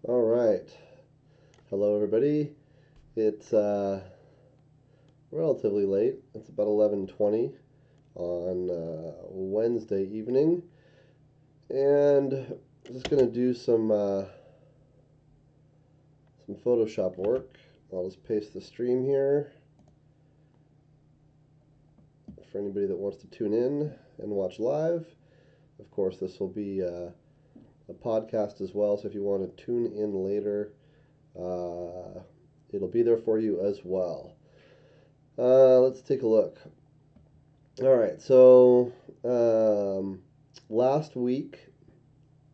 All right. Hello, everybody. It's relatively late. It's about 11:20 on Wednesday evening, and I'm just gonna do some Photoshop work. I'll just paste the stream here for anybody that wants to tune in and watch live. Of course, this will be a podcast as well, so if you want to tune in later, uh, it'll be there for you as well. Let's take a look. All right, so last week,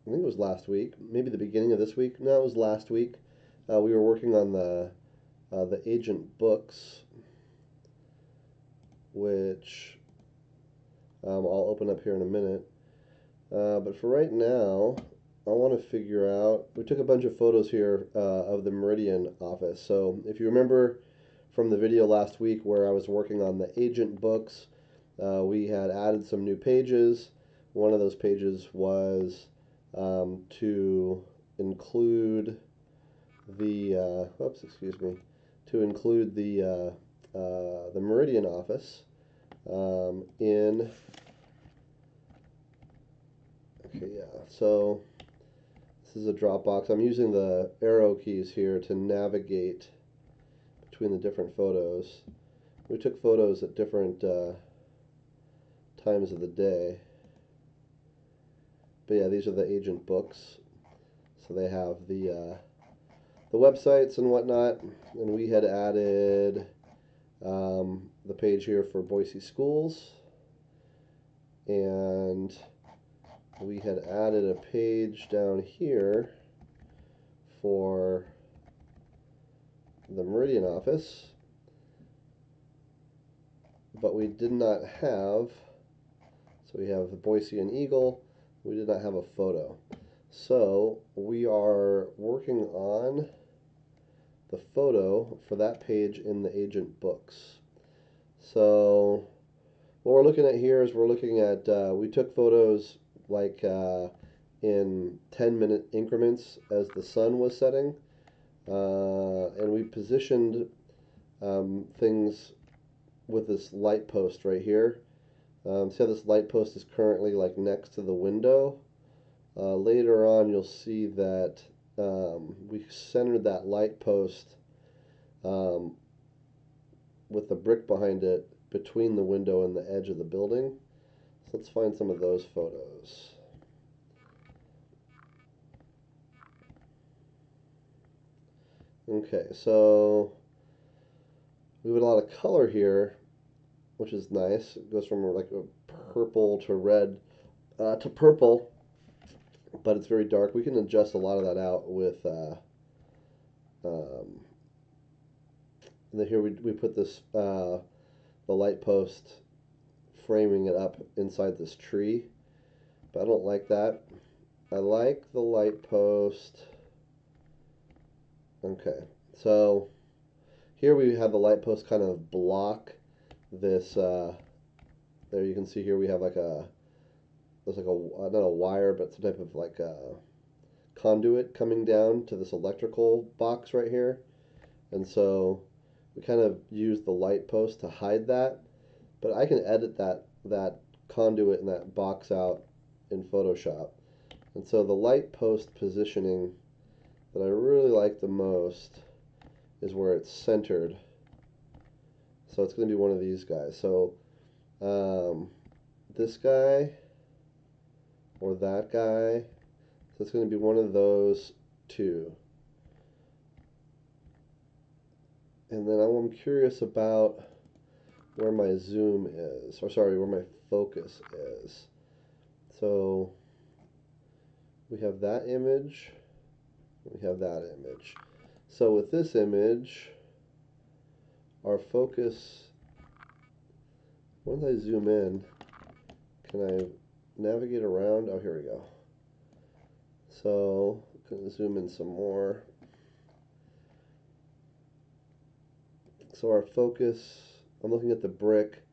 I think it was last week, maybe the beginning of this week. No, it was last week. We were working on the agent books, which I'll open up here in a minute. But for right now, I want to figure out. We took a bunch of photos here of the Meridian office. So if you remember from the video last week where I was working on the agent books, we had added some new pages. One of those pages was to include to include the Meridian office in. Okay, yeah. So this is a Dropbox. I'm using the arrow keys here to navigate between the different photos. We took photos at different times of the day. But yeah, these are the agent books. So they have the websites and whatnot, and we had added the page here for Boise schools, and we had added a page down here for the Meridian office, but we did not have, so we have the Boise and Eagle, we did not have a photo. So we are working on the photo for that page in the agent books. So what we're looking at here is we're looking at, we took photos like in 10-minute increments as the sun was setting, and we positioned things with this light post right here. See how this light post is currently like next to the window? Later on you'll see that we centered that light post with the brick behind it between the window and the edge of the building. So let's find some of those photos. Okay, so we have a lot of color here, which is nice. It goes from like a purple to red to purple, but it's very dark. We can adjust a lot of that out with and then here we put this the light post framing it up inside this tree, but I don't like that. I like the light post. Okay, so here we have the light post kind of block this. There you can see here we have like there's like a not a wire but some type of like a conduit coming down to this electrical box right here, and so we kind of use the light post to hide that, but I can edit that conduit and that box out in Photoshop. And so the light post positioning that I really like the most is where it's centered. So it's going to be one of these guys. So this guy or that guy. So it's going to be one of those two. And then I'm curious about where my zoom is, or sorry, where my focus is. So we have that image, we have that image. So with this image, our focus, once I zoom in, can I navigate around? Oh, here we go. So I'm going to zoom in some more. So our focus, I'm looking at the brick.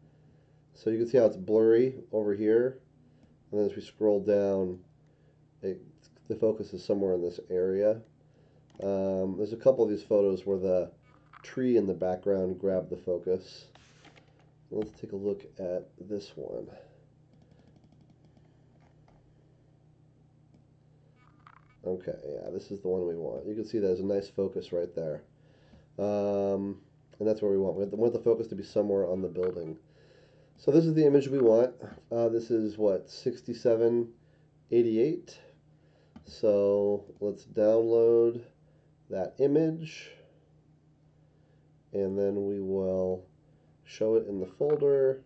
So you can see how it's blurry over here. And then as we scroll down, the focus is somewhere in this area. There's a couple of these photos where the tree in the background grabbed the focus. Let's take a look at this one. Okay, yeah, this is the one we want. You can see there's a nice focus right there. And that's where we want. We want the focus to be somewhere on the building. So this is the image we want. This is what, 6788. So let's download that image, and then we will show it in the folder,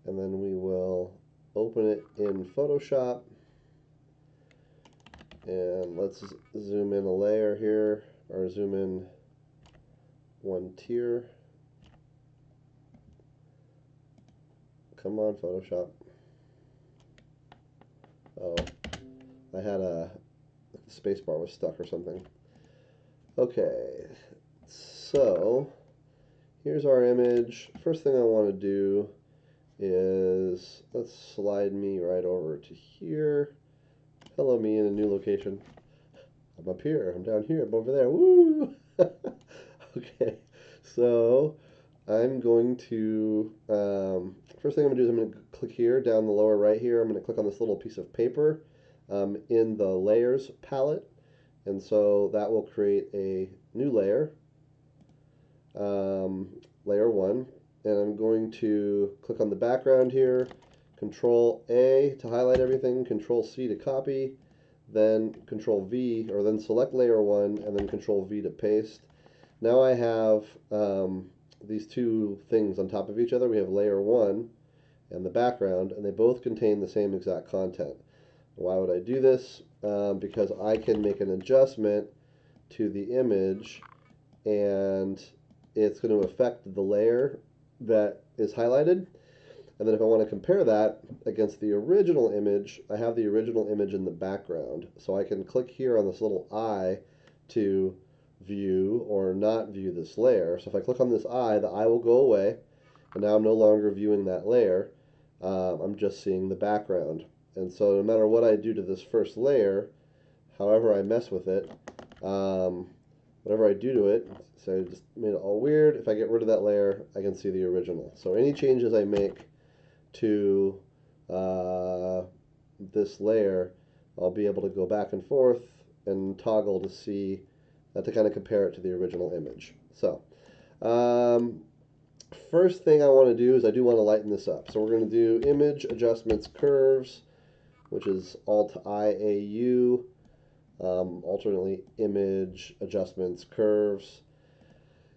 and then we will open it in Photoshop. And let's zoom in a layer here, or zoom in one tier. Come on, Photoshop. Oh, I had the spacebar was stuck or something. Okay, so here's our image. First thing I want to do is, let's slide me right over to here. Hello, me in a new location. I'm up here, I'm down here, I'm over there. Woo! Okay, so I'm going to, first thing I'm going to do is I'm going to click here, down the lower right here. I'm going to click on this little piece of paper in the layers palette. And so that will create a new layer, layer 1. And I'm going to click on the background here, Control A to highlight everything, Control C to copy, then Control V, or then select layer 1, and then Control V to paste. Now I have these two things on top of each other. We have layer 1 and the background, and they both contain the same exact content. Why would I do this? Because I can make an adjustment to the image, and it's going to affect the layer that is highlighted. And then if I want to compare that against the original image, I have the original image in the background. So I can click here on this little eye to view or not view this layer. So if I click on this eye, the eye will go away, and now I'm no longer viewing that layer. I'm just seeing the background. And so no matter what I do to this first layer, however I mess with it, whatever I do to it, so I just made it all weird. If I get rid of that layer, I can see the original. So any changes I make to this layer, I'll be able to go back and forth and toggle to see, to kind of compare it to the original image. So first thing I want to do is I do want to lighten this up. So we're going to do image adjustments curves, which is Alt IAU, alternately image adjustments curves.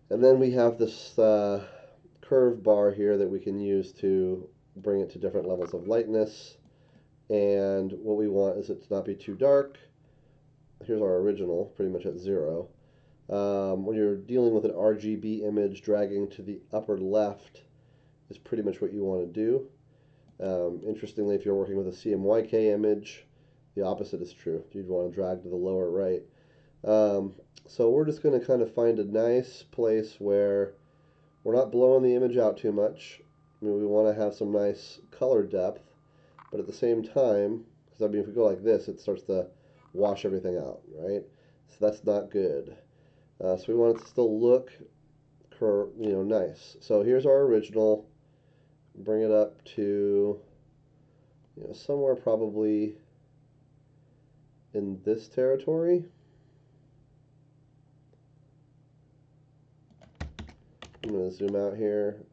And then we have this curve bar here that we can use to bring it to different levels of lightness. And what we want is it to not be too dark. Here's our original, pretty much at 0. When you're dealing with an RGB image, dragging to the upper left is pretty much what you want to do. Interestingly, if you're working with a CMYK image, the opposite is true. You'd want to drag to the lower right. So we're just going to kind of find a nice place where we're not blowing the image out too much. I mean, we want to have some nice color depth, but at the same time, because I mean, if we go like this, it starts to wash everything out, right? So that's not good. So we want it to still look, nice. So here's our original. Bring it up to, somewhere probably in this territory. I'm going to zoom out here.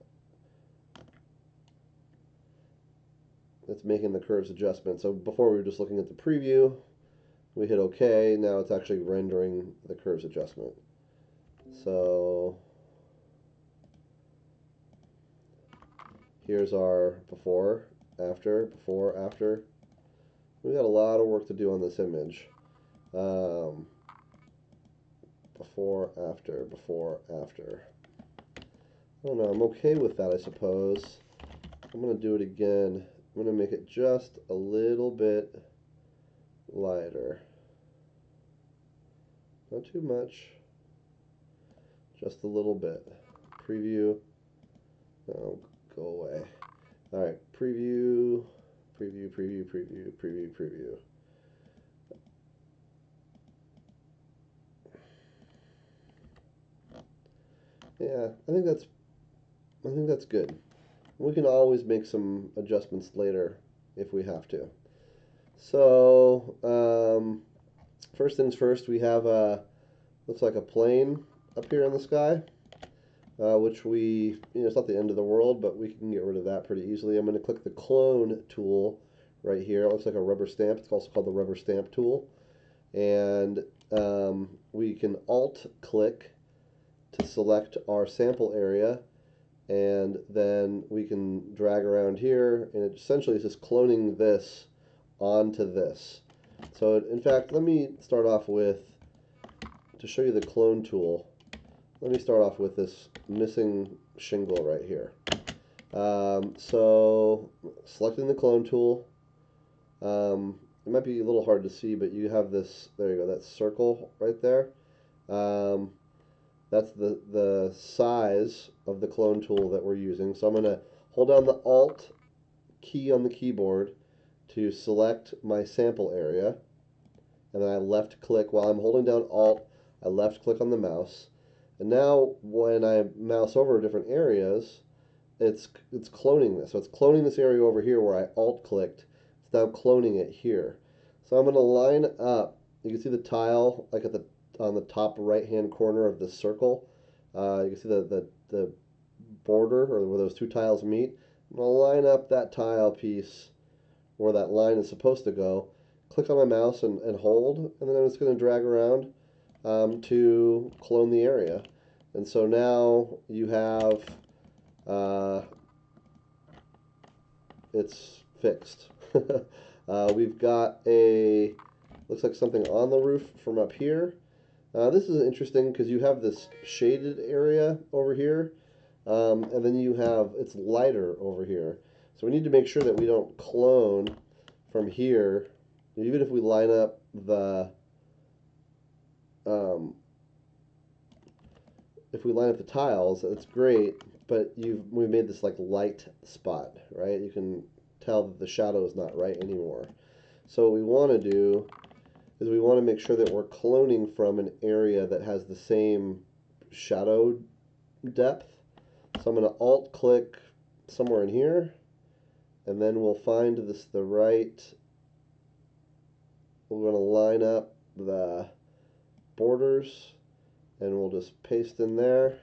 It's making the curves adjustment. So before we were just looking at the preview, we hit OK. Now it's actually rendering the curves adjustment. So here's our before, after, before, after. We've got a lot of work to do on this image. Before, after, before, after. I don't know, I'm okay with that, I suppose. I'm going to do it again. I'm going to make it just a little bit lighter. Not too much. Just a little bit. Preview. No, go away. Alright, preview, preview, preview, preview, preview, preview. I think that's good. We can always make some adjustments later if we have to. So, first things first, we have a looks like a plane up here in the sky, which it's not the end of the world, but we can get rid of that pretty easily. I'm going to click the clone tool right here. It looks like a rubber stamp. It's also called the rubber stamp tool. And we can alt click to select our sample area, and then we can drag around here, and it essentially is just cloning this onto this. So in fact, let me start off with, to show you the clone tool, let me start off with this missing shingle right here. So selecting the clone tool, it might be a little hard to see, but you have this, there you go, that circle right there. That's the size of the clone tool that we're using. So I'm going to hold down the Alt key on the keyboard to select my sample area, and then I left click. While I'm holding down Alt, I left click on the mouse, and now when I mouse over different areas, it's cloning this. So it's cloning this area over here where I Alt clicked. It's now cloning it here. So I'm going to line up. You can see the tile like at the on the top right hand corner of the circle. You can see the border, or where those two tiles meet. I'm going to line up that tile piece where that line is supposed to go. Click on my mouse and hold, and then I'm just going to drag around to clone the area. And so now you have it's fixed. We've got looks like something on the roof from up here. This is interesting because you have this shaded area over here, and then you have, it's lighter over here. So we need to make sure that we don't clone from here. Even if we line up if we line up the tiles, that's great, but we made this like light spot, right? You can tell that the shadow is not right anymore. So what we want to do is we want to make sure that we're cloning from an area that has the same shadow depth. So I'm going to alt click somewhere in here, and then we'll find the right, we're going to line up the borders, and we'll just paste in there.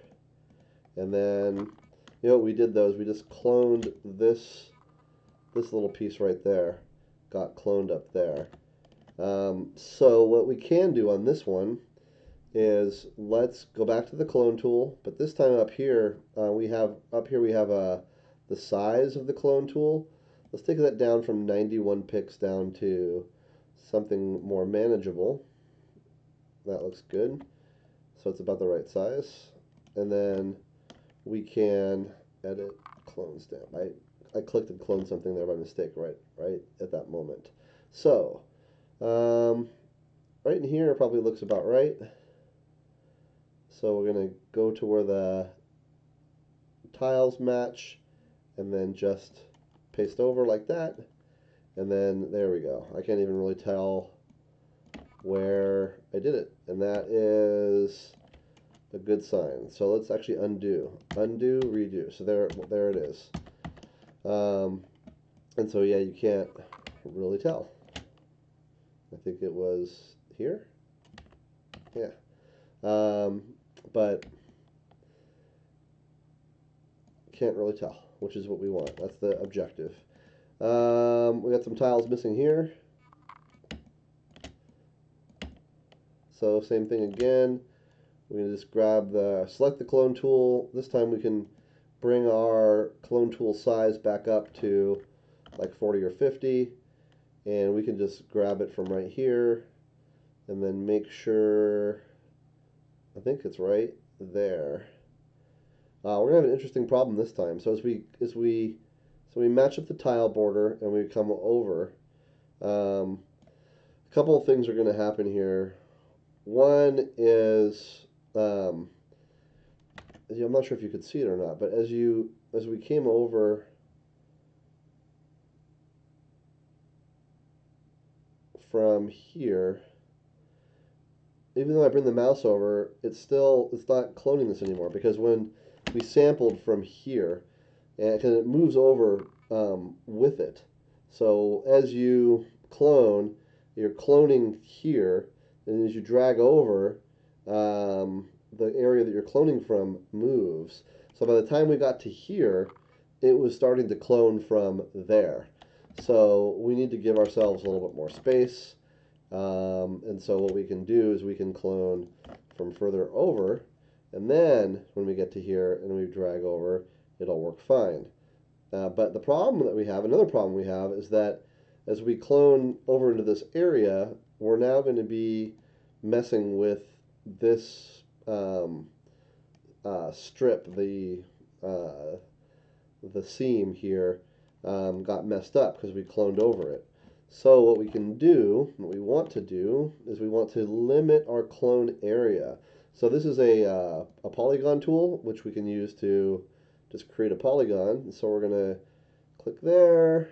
And then, we did those, we just cloned this little piece right there, got cloned up there. So what we can do on this one is, let's go back to the clone tool, but this time up here we have the size of the clone tool. Let's take that down from 91 pix down to something more manageable. That looks good. So it's about the right size. And then we can edit clone stamp. I clicked and cloned something there by mistake right at that moment. So right in here probably looks about right. So we're going to go to where the tiles match, and then just paste over like that. And then there we go. I can't even really tell where I did it, and that is a good sign. So let's actually undo, redo. So there it is. And so yeah, you can't really tell. I think it was here. Yeah. But can't really tell, which is what we want. That's the objective. We got some tiles missing here. So same thing again. We're going to just select the clone tool. This time we can bring our clone tool size back up to like 40 or 50. And we can just grab it from right here and then make sure, I think it's right there. We're gonna have an interesting problem this time. So as we match up the tile border and we come over, a couple of things are going to happen here. One is, I'm not sure if you could see it or not, but as we came over from here, even though I bring the mouse over, it's not cloning this anymore, because when we sampled from here, and because it moves over with it. So as you clone, you're cloning here, and as you drag over, the area that you're cloning from moves. So by the time we got to here, it was starting to clone from there. So we need to give ourselves a little bit more space. And so what we can do is we can clone from further over, and then when we get to here and we drag over, it'll work fine. But the problem that we have, another problem we have, is that as we clone over into this area, we're now going to be messing with this strip, the seam here got messed up because we cloned over it. So what we can do, what we want to do, is we want to limit our clone area. So this is a polygon tool, which we can use to just create a polygon. So we're going to click there,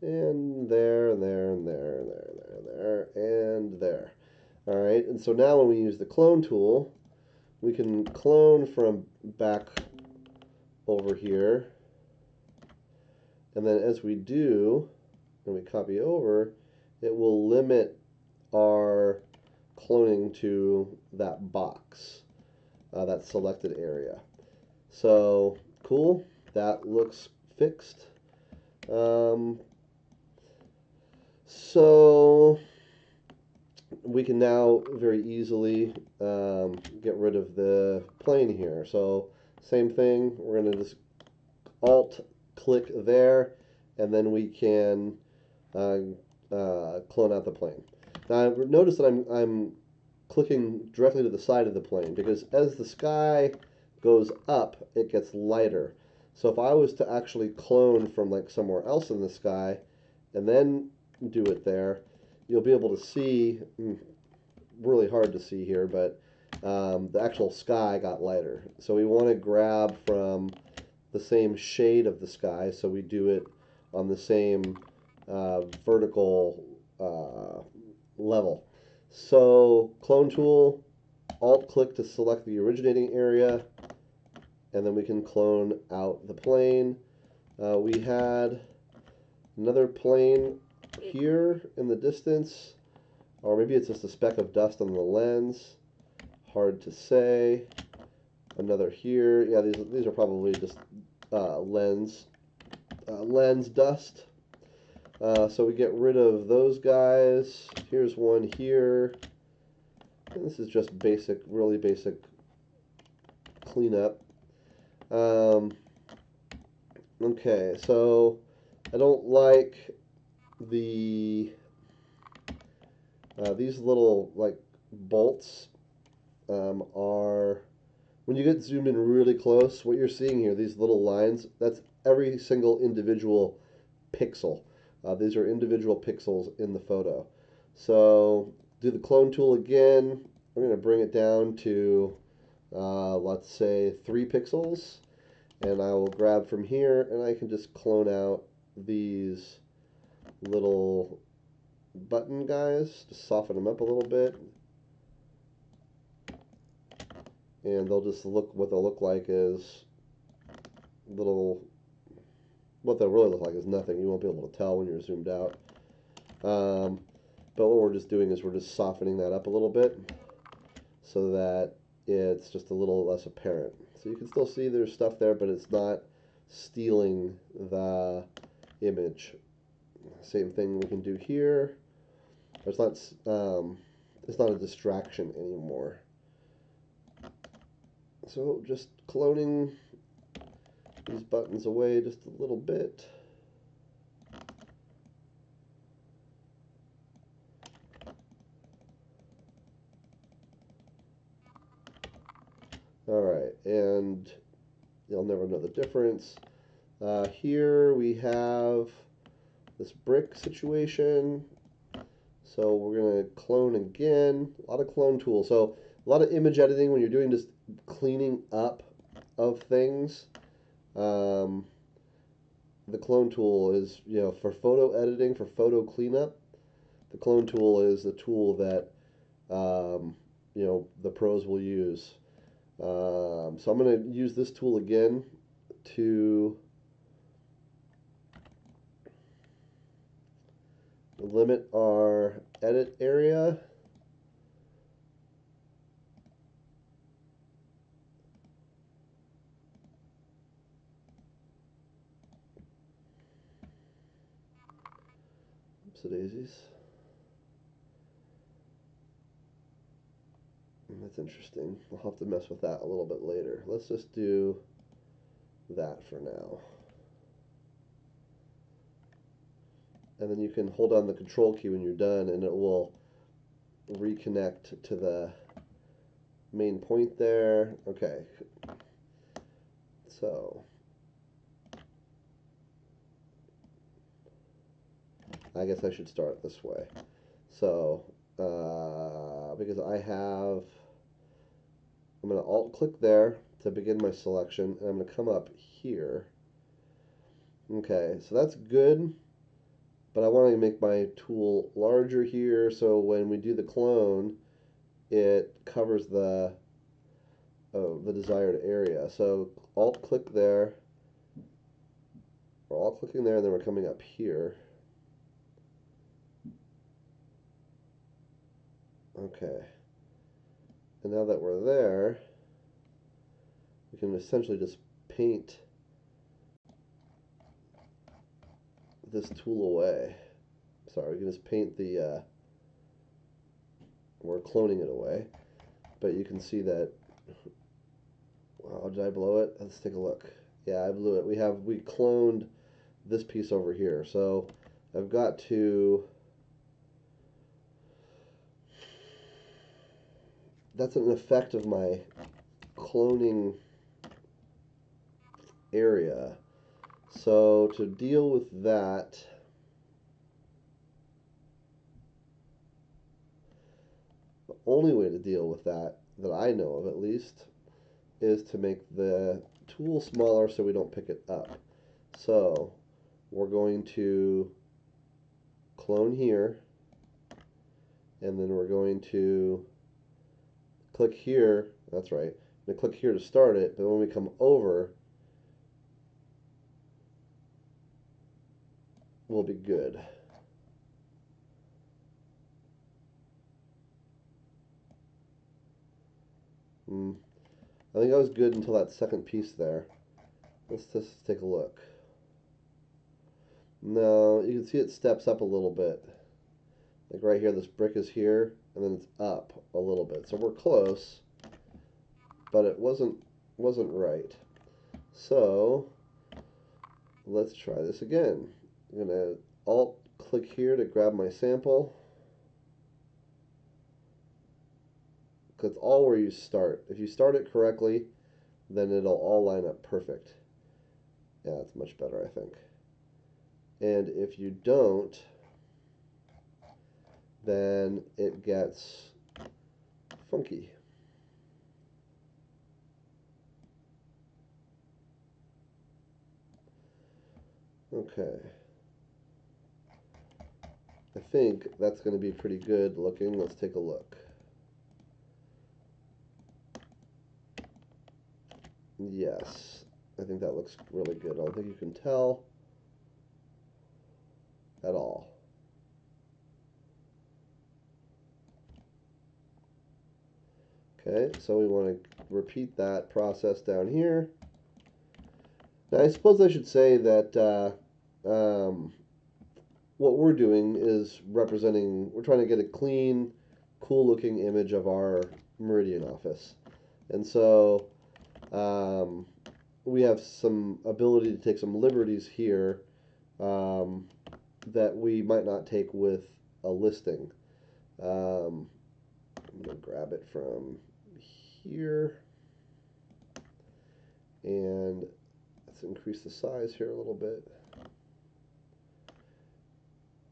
and there, and there, and there, and there, and there, and there, and there. All right, and so now when we use the clone tool, we can clone from back over here, and then as we do, and we copy over, it will limit our cloning to that box, that selected area. So cool, that looks fixed. So we can now very easily get rid of the plane here. So same thing, we're going to just Alt click there, and then we can clone out the plane. Now notice that I'm clicking directly to the side of the plane, because as the sky goes up, it gets lighter. So if I was to actually clone from like somewhere else in the sky and then do it there, you'll be able to see, really hard to see here, but the actual sky got lighter. So we want to grab from the same shade of the sky, so we do it on the same vertical level. So clone tool, alt click to select the originating area, and then we can clone out the plane. We had another plane here in the distance, or maybe it's just a speck of dust on the lens, hard to say. Another here, yeah, these are probably just lens dust. So we get rid of those guys. Here's one here. And this is just basic, really basic cleanup. Okay, so I don't like the these little like bolts are, when you get zoomed in really close, what you're seeing here, these little lines, that's every single individual pixel. These are individual pixels in the photo. So do the clone tool again. We're going to bring it down to, let's say, 3 pixels. And I will grab from here, and I can just clone out these little button guys, just soften them up a little bit. And they'll just look, what they'll look like is little, what they'll really look like is nothing. You won't be able to tell when you're zoomed out. But what we're just doing is we're just softening that up a little bit so that it's just a little less apparent. So you can still see there's stuff there, but it's not stealing the image. Same thing we can do here. It's not a distraction anymore. So just cloning these buttons away just a little bit. Alright, and you'll never know the difference. Here we have this brick situation. So we're going to clone again. A lot of clone tools. So a lot of image editing when you're doing just cleaning up of things. The clone tool is, for photo editing, for photo cleanup, the clone tool is the tool that, the pros will use. So I'm going to use this tool again to limit our edit area. Oops, daisies. That's interesting. I'll have to mess with that a little bit later. Let's just do that for now. And then you can hold on the control key when you're done and it will reconnect to the main point there. Okay. So I guess I should start this way. So because I'm going to alt click there to begin my selection, and I'm going to come up here. Okay, so that's good, but I want to make my tool larger here so when we do the clone, it covers the desired area. So alt click there, we're alt clicking there, and then we're coming up here. Okay, and now that we're there, we can essentially just paint this tool away. Sorry, we can just paint the, we're cloning it away, but you can see that, wow, did I blow it? Let's take a look. Yeah, I blew it. We cloned this piece over here, so I've got to, that's an effect of my cloning area. So to deal with that, the only way to deal with that I know of at least is to make the tool smaller so we don't pick it up. So we're going to clone here, and then we're going to click here. That's right. I'm going to click here to start it, but when we come over, we'll be good. I think I was good until that second piece there. Let's just take a look. No, you can see it steps up a little bit. Like right here, this brick is here, and then it's up a little bit. So we're close, but it wasn't right. So let's try this again. I'm gonna alt click here to grab my sample. That's all where you start. If you start it correctly, then it'll all line up perfect. Yeah, that's much better, I think. And if you don't, then it gets funky. Okay. I think that's going to be pretty good looking. Let's take a look. Yes, I think that looks really good. I don't think you can tell at all. Okay, so we want to repeat that process down here. Now, I suppose I should say that what we're doing is we're trying to get a clean, cool looking image of our Meridian office. And so we have some ability to take some liberties here that we might not take with a listing. I'm going to grab it from here, and let's increase the size here a little bit.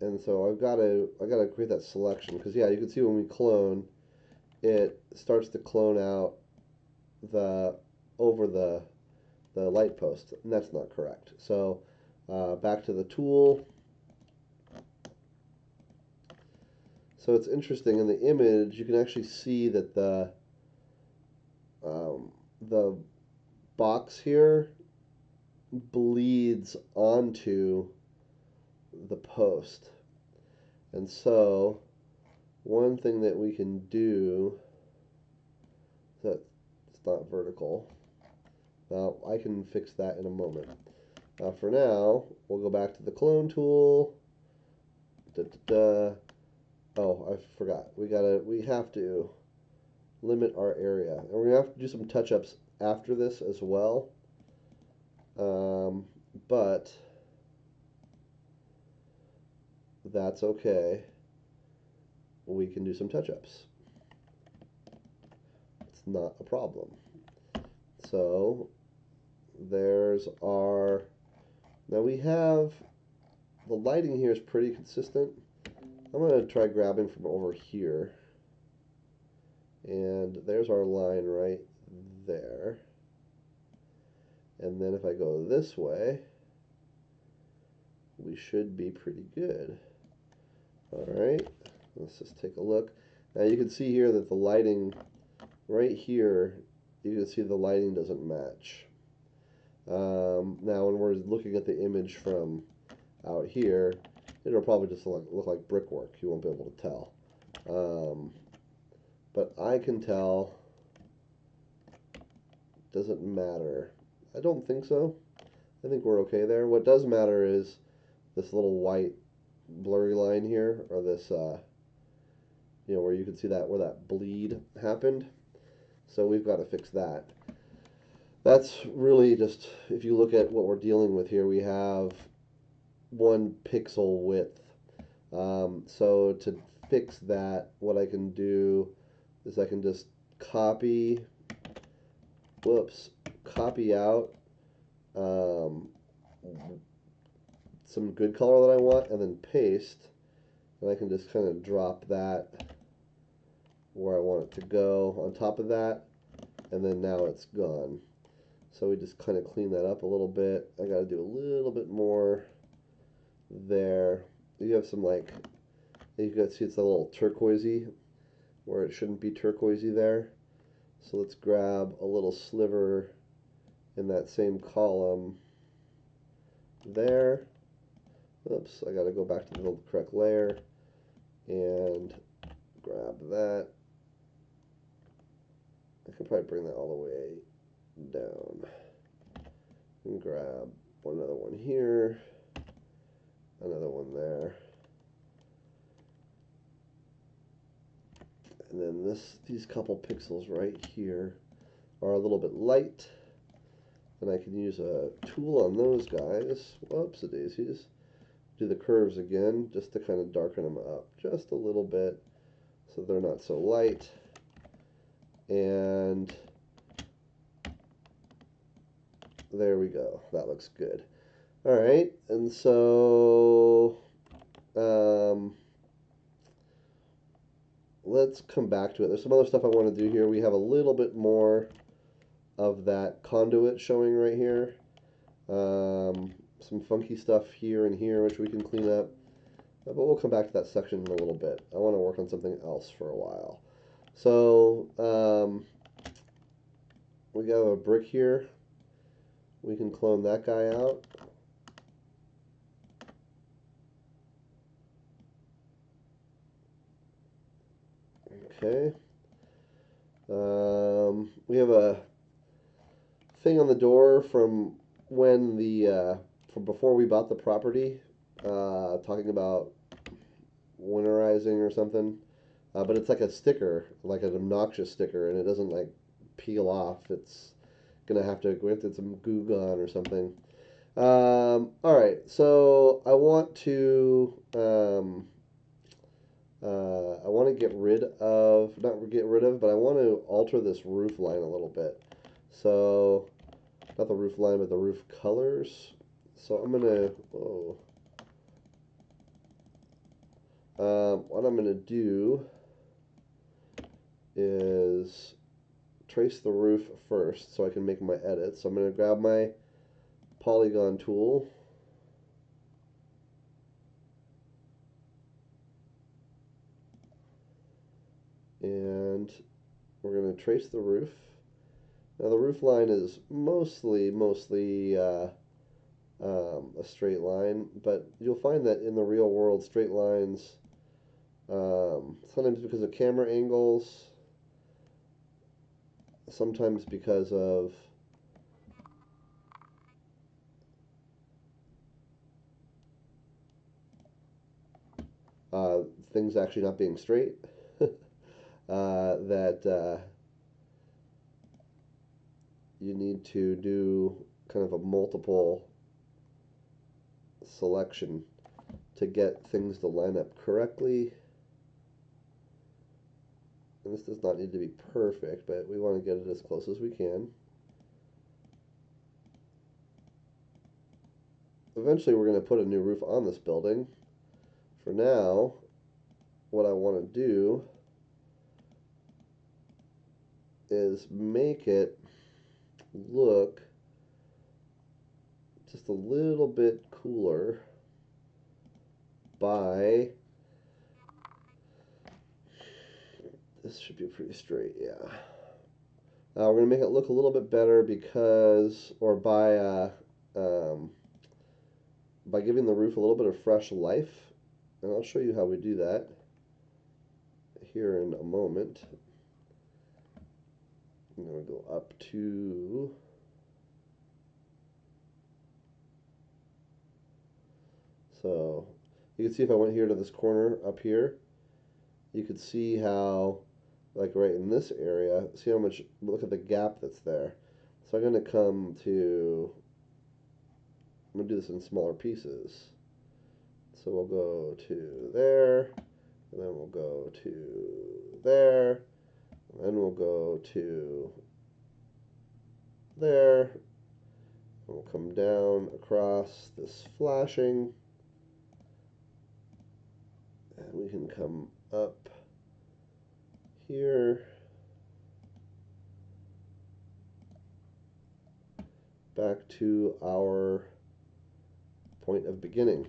And so I gotta create that selection, because yeah, you can see when we clone, it starts to clone out over the light post, and that's not correct. So back to the tool. So it's interesting in the image, you can actually see that the box here bleeds onto the post. And so one thing that we can do that it's not vertical. Now I can fix that in a moment. For now, we'll go back to the clone tool. Da, da, da. Oh, I forgot. We have to limit our area, and we're gonna have to do some touch-ups after this as well. But that's okay. We can do some touch-ups. It's not a problem. So there's our. Now we have the lighting here is pretty consistent. I'm going to try grabbing from over here. And there's our line right there. And then if I go this way, we should be pretty good. Alright, let's just take a look. Now you can see here that the lighting right here, you can see the lighting doesn't match. Now when we're looking at the image from out here, it'll probably just look like brickwork. You won't be able to tell. But I can tell. Doesn't matter. I don't think so. I think we're okay there. What does matter is this little white blurry line here, or this, where you can see that, where that bleed happened. So we've got to fix that. That's really just, if you look at what we're dealing with here, we have 1 pixel width. So to fix that, what I can do is I can just copy out some good color that I want, and then paste, and I can just kind of drop that where I want it to go on top of that, and then now it's gone. So we just kind of clean that up a little bit. I got to do a little bit more there. You have some, like, you can see it's a little turquoisey where it shouldn't be turquoisey there. So let's grab a little sliver in that same column there. Oops, I got to go back to the correct layer and grab that. I could probably bring that all the way down and grab another one here, another one there, and then these couple pixels right here are a little bit light, and I can use a tool on those guys. Whoops, daisies. Do the curves again just to kind of darken them up just a little bit so they're not so light. And there we go. That looks good. All right, and so let's come back to it. There's some other stuff I want to do here. We have a little bit more of that conduit showing right here. Some funky stuff here and here, which we can clean up. But we'll come back to that section in a little bit. I want to work on something else for a while. So we got a brick here. We can clone that guy out. Okay. We have a thing on the door from when from before we bought the property, talking about winterizing or something. But it's like a sticker, like an obnoxious sticker, and it doesn't like peel off. It's gonna have to go with some Goo Gone or something. All right, so I want to get rid of, not get rid of, but I want to alter this roof line a little bit. So not the roof line, but the roof colors. So I'm gonna, what I'm gonna do is trace the roof first so I can make my edits. So I'm gonna grab my polygon tool, and we're going to trace the roof, Now the roof line is mostly a straight line, but you'll find that in the real world, straight lines, sometimes because of camera angles, sometimes because of things actually not being straight, that you need to do kind of a multiple selection to get things to line up correctly. And this does not need to be perfect, but we want to get it as close as we can. Eventually we're going to put a new roof on this building. For now, what I want to do is make it look just a little bit cooler by, this should be pretty straight, yeah. We're going to make it look a little bit better because, or by giving the roof a little bit of fresh life, and I'll show you how we do that here in a moment. I'm going to go up to, so you can see if I went here to this corner up here, you could see how, like right in this area, see how much, look at the gap that's there. So I'm going to come to, I'm going to do this in smaller pieces. So we'll go to there, and then we'll go to there, and then we'll go to there, and we'll come down across this flashing, and we can come up here, back to our point of beginning.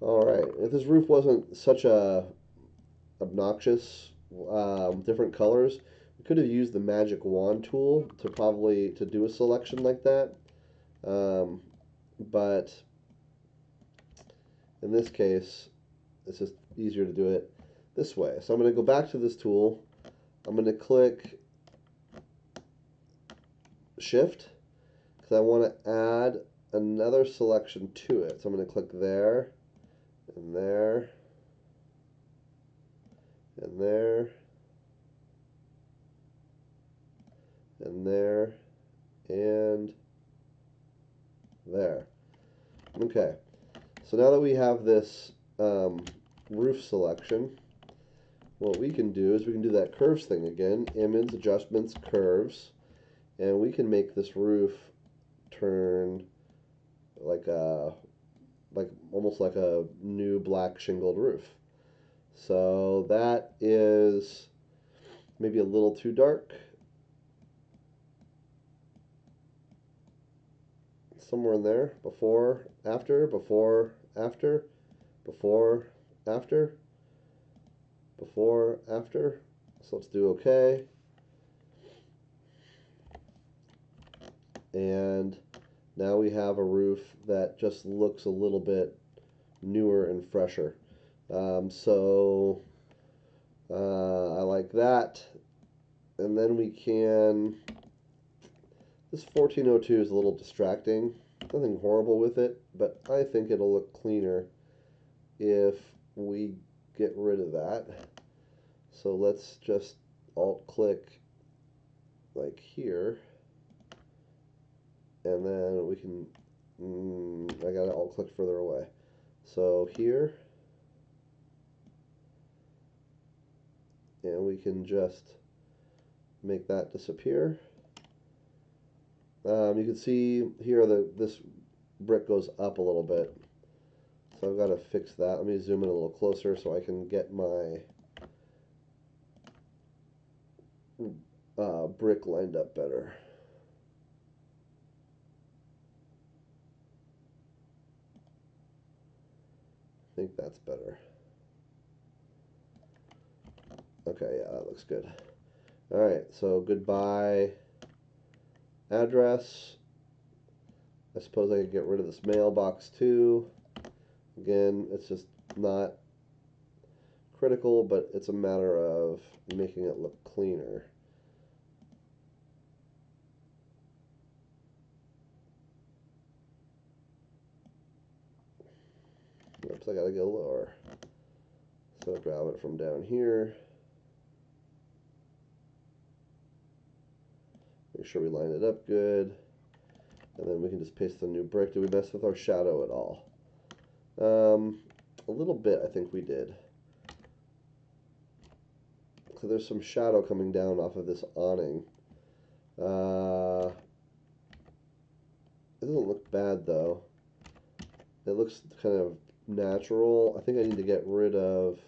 Alright, if this roof wasn't such a obnoxious, different colors, we could have used the magic wand tool to do a selection like that, but in this case it's just easier to do it this way. So I'm going to go back to this tool, I'm going to click shift because I want to add another selection to it. So I'm going to click there and there and there and there and there. Okay, so now that we have this roof selection, what we can do is we can do that curves thing again, image, adjustments, curves, and we can make this roof turn like almost like a new black shingled roof. So that is maybe a little too dark. Somewhere in there, before, after, before, after, before, after, before, after. So let's do OK. And now we have a roof that just looks a little bit newer and fresher. So I like that. And then we can, this 1402 is a little distracting. Nothing horrible with it, but I think it'll look cleaner if we get rid of that. So let's just alt click like here, and then we can, I gotta alt click further away. So here, and we can just make that disappear. You can see here this brick goes up a little bit, so I've got to fix that. Let me zoom in a little closer so I can get my brick lined up better. I think that's better. Okay, yeah, that looks good. Alright, so goodbye Address. I suppose I could get rid of this mailbox too. Again, it's just not critical, but it's a matter of making it look cleaner. Oops, I gotta go lower. So grab it from down here. Make sure we line it up good. And then we can just paste the new brick. Did we mess with our shadow at all? A little bit, I think we did. So there's some shadow coming down off of this awning. It doesn't look bad though. It looks kind of natural. I think I need to get rid of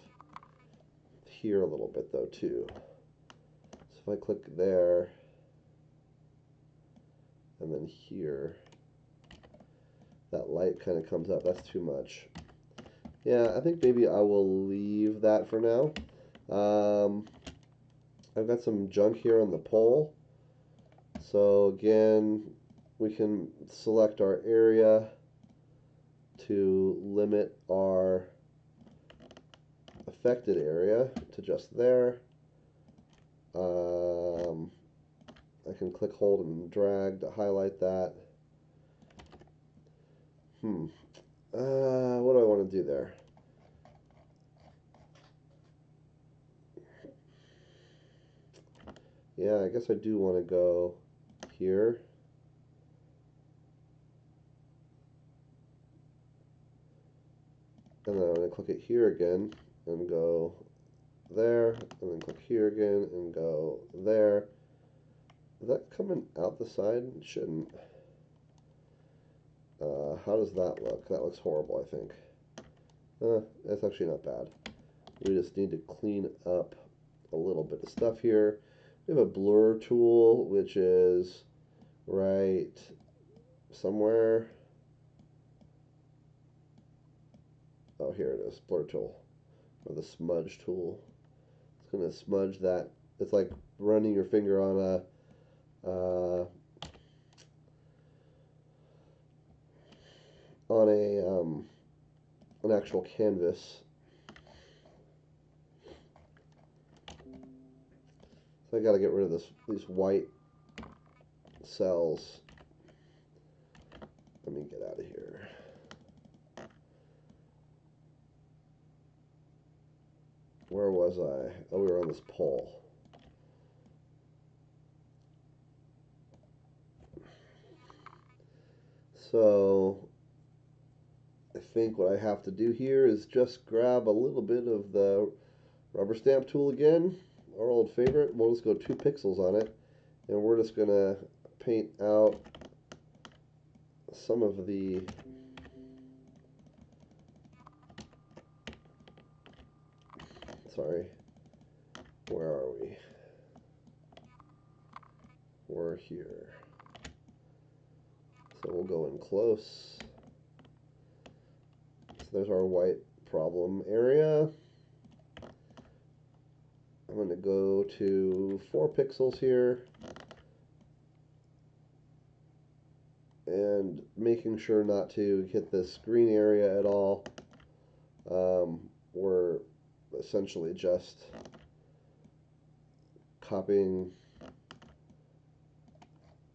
here a little bit though too. So if I click there and then here, that light kind of comes up. That's too much. Yeah, I think maybe I will leave that for now. I've got some junk here on the pole. So again, we can select our area to limit our affected area to just there. I can click, hold, and drag to highlight that. What do I want to do there? Yeah, I guess I do want to go here. And then I'm going to click it here again and go there, and then click here again and go there. Is that coming out the side? It shouldn't. How does that look? That looks horrible, I think. That's actually not bad. We just need to clean up a little bit of stuff here. We have a blur tool, which is right somewhere. Oh, here it is, blur tool, or the smudge tool. It's going to smudge that. It's like running your finger on an actual canvas. So I got to get rid of these white cells. Let me get out of here. Where was I? Oh, we were on this pole. So I think what I have to do here is just grab a little bit of the rubber stamp tool again, our old favorite. We'll just go 2 pixels on it, and we're just going to paint out some of the where are we? We're here. So we'll go in close. So there's our white problem area. I'm going to go to 4 pixels here, and making sure not to hit this green area at all. We're essentially just copying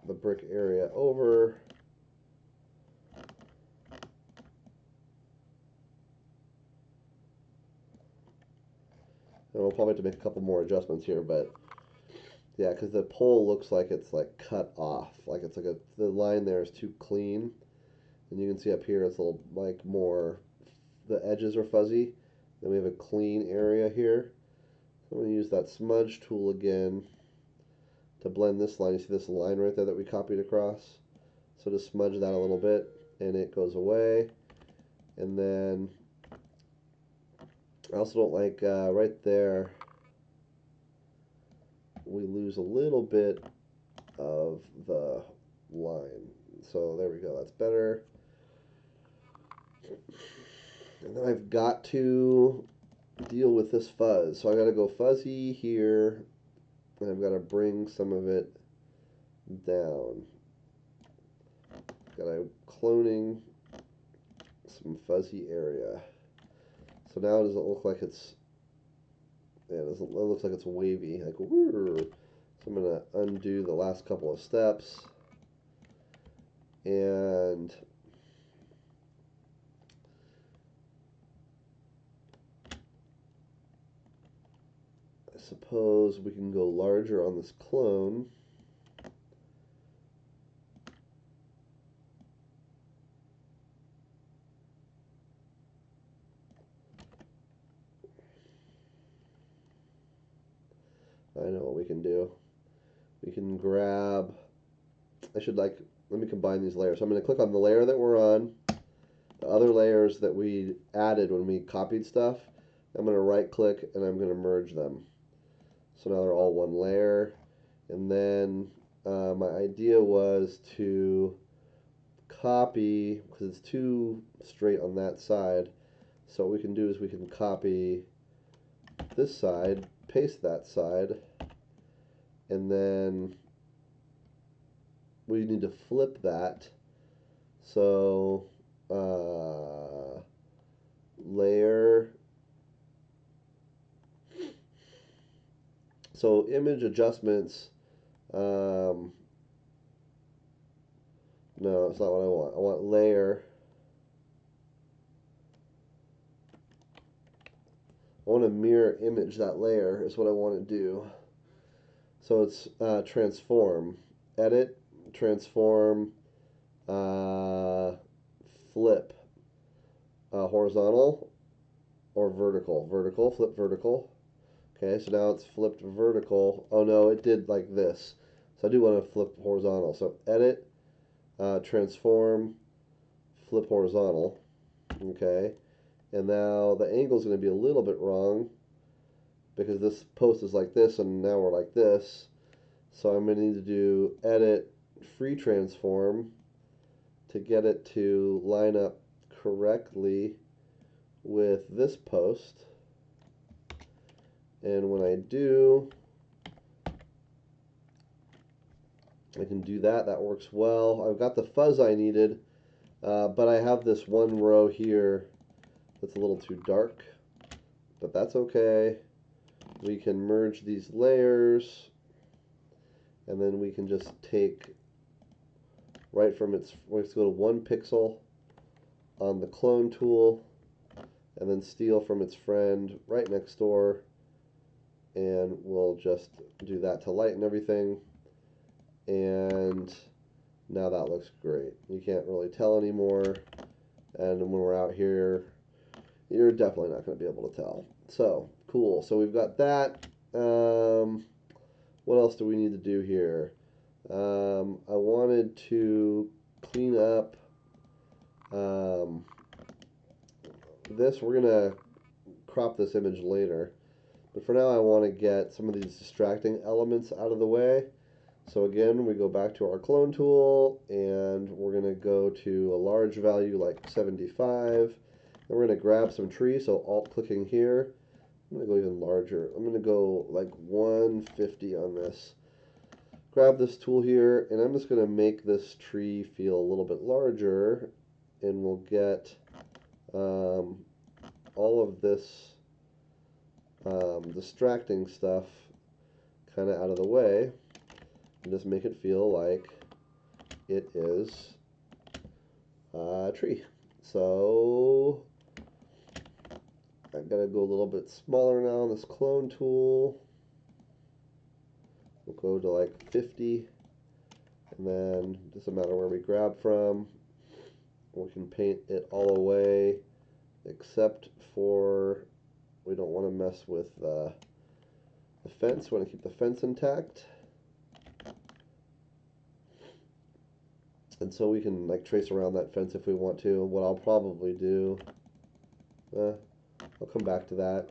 the brick area over. And we'll probably have to make a couple more adjustments here, but yeah, because the pole looks like it's like cut off, like it's like the line there is too clean, and you can see up here it's a little like more, the edges are fuzzy. Then we have a clean area here. So I'm going to use that smudge tool again to blend this line. You see this line right there that we copied across? So just smudge that a little bit, and it goes away. And then I also don't like right there, we lose a little bit of the line. So there we go, that's better. And then I've got to deal with this fuzz. So I got to go fuzzy here, and I've got to bring some of it down. got a cloning some fuzzy area. So now it doesn't look like it's, yeah, it looks like it's wavy, like woo. So I'm going to undo the last couple of steps, and I suppose we can go larger on this clone. I know what we can do. We can grab, let me combine these layers. So I'm going to click on the layer that we're on, the other layers that we added when we copied stuff. I'm going to right click and I'm going to merge them. So now they're all one layer. And then my idea was to copy, because it's too straight on that side. So what we can do is we can copy this side, paste that side, and then we need to flip that. So layer, so image adjustments, no, that's not what I want. I want layer. I want to mirror image that layer is what I want to do. So it's transform, edit, transform, flip, horizontal or vertical. Vertical, flip vertical. Okay, so now it's flipped vertical. Oh no, it did like this. So I do want to flip horizontal. So edit, transform, flip horizontal. Okay, and now the angle is going to be a little bit wrong because this post is like this and now we're like this. So I'm going to need to do edit, free transform to get it to line up correctly with this post. And when I do, I can do that. That works well. I've got the fuzz I needed, but I have this one row here that's a little too dark, but that's okay. We can merge these layers, and then we can just take right from its, let's go to 1 pixel on the clone tool, and then steal from its friend right next door, and we'll just do that to lighten everything. And now that looks great. You can't really tell anymore, and when we're out here, you're definitely not going to be able to tell. So cool. So we've got that. What else do we need to do here? I wanted to clean up this. We're going to crop this image later, but for now I want to get some of these distracting elements out of the way. So again, we go back to our clone tool, and we're going to go to a large value like 75, and we're going to grab some tree. So alt clicking here, I'm going to go even larger. I'm going to go like 150 on this. Grab this tool here, and I'm just going to make this tree feel a little bit larger, and we'll get all of this distracting stuff kind of out of the way, and just make it feel like it is a tree. So I've got to go a little bit smaller now on this clone tool. We'll go to like 50, and then it doesn't matter where we grab from. We can paint it all away, except for we don't want to mess with the fence. We want to keep the fence intact. And so we can like trace around that fence if we want to. What I'll probably do, I'll come back to that.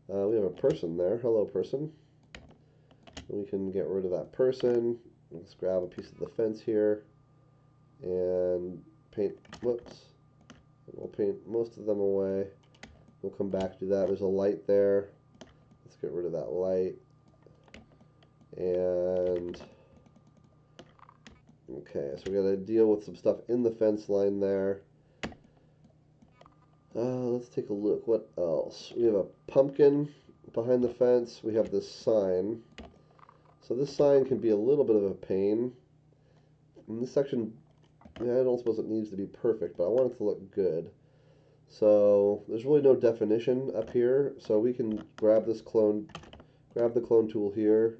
We have a person there. Hello, person. We can get rid of that person. Let's grab a piece of the fence here and paint, whoops. We'll paint most of them away. We'll come back to that. There's a light there. Let's get rid of that light. And Okay, so we got to deal with some stuff in the fence line there. Let's take a look. What else? We have a pumpkin behind the fence. We have this sign. So this sign can be a little bit of a pain. In this section, yeah, I don't suppose it needs to be perfect, but I want it to look good. So there's really no definition up here. So we can grab the clone tool here.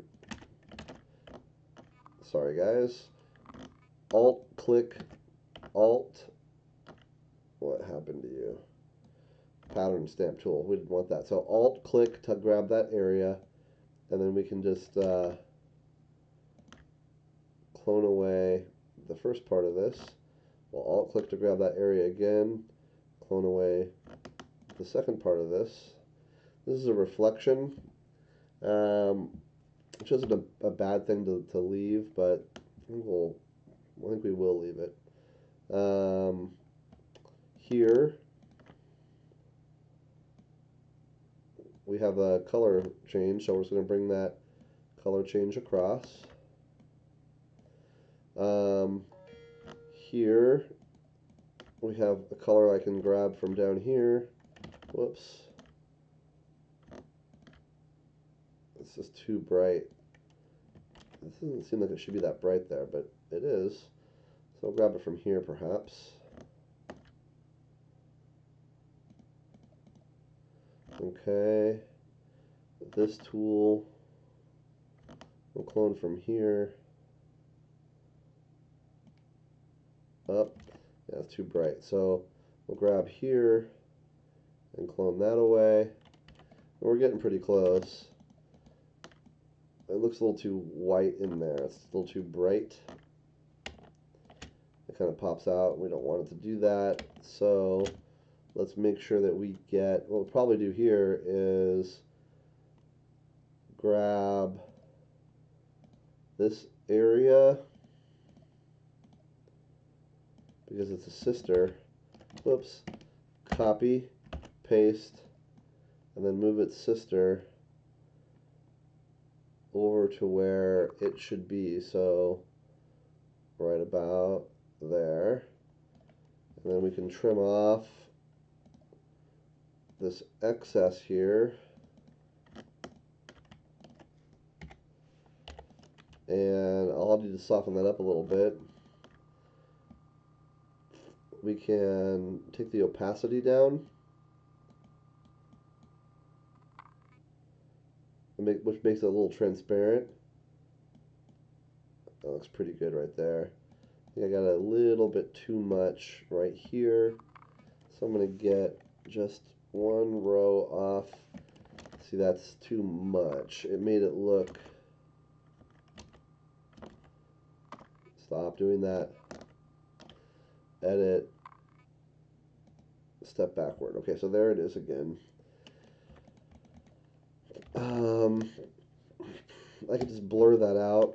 Sorry guys. Alt click, Alt. What happened to you? Pattern stamp tool. We didn't want that. So Alt click to grab that area, and then we can just clone away the first part of this. We'll Alt click to grab that area again, clone away the second part of this. This is a reflection, which isn't a bad thing to leave, but I think we will leave it. Here we have a color change, so we're just going to bring that color change across. Here we have a color I can grab from down here. Whoops. It's just too bright. This doesn't seem like it should be that bright there, but it is. So I'll grab it from here perhaps. Okay. This tool we'll clone from here up. Yeah, it's too bright. So we'll grab here and clone that away. And we're getting pretty close. It looks a little too white in there. It's a little too bright. It kind of pops out. We don't want it to do that. So let's make sure that we get, what we'll probably do here is grab this area because it's a sister. Whoops. Copy, paste, and then move its sister over to where it should be. So right about there. And then we can trim off this excess here. And I'll need to soften that up a little bit. We can take the opacity down, which makes it a little transparent. That looks pretty good right there. I think I got a little bit too much right here, so I'm going to get just one row off. See, that's too much. It made it look... Stop doing that. Edit. Step backward. Okay, so there it is again. I could just blur that out.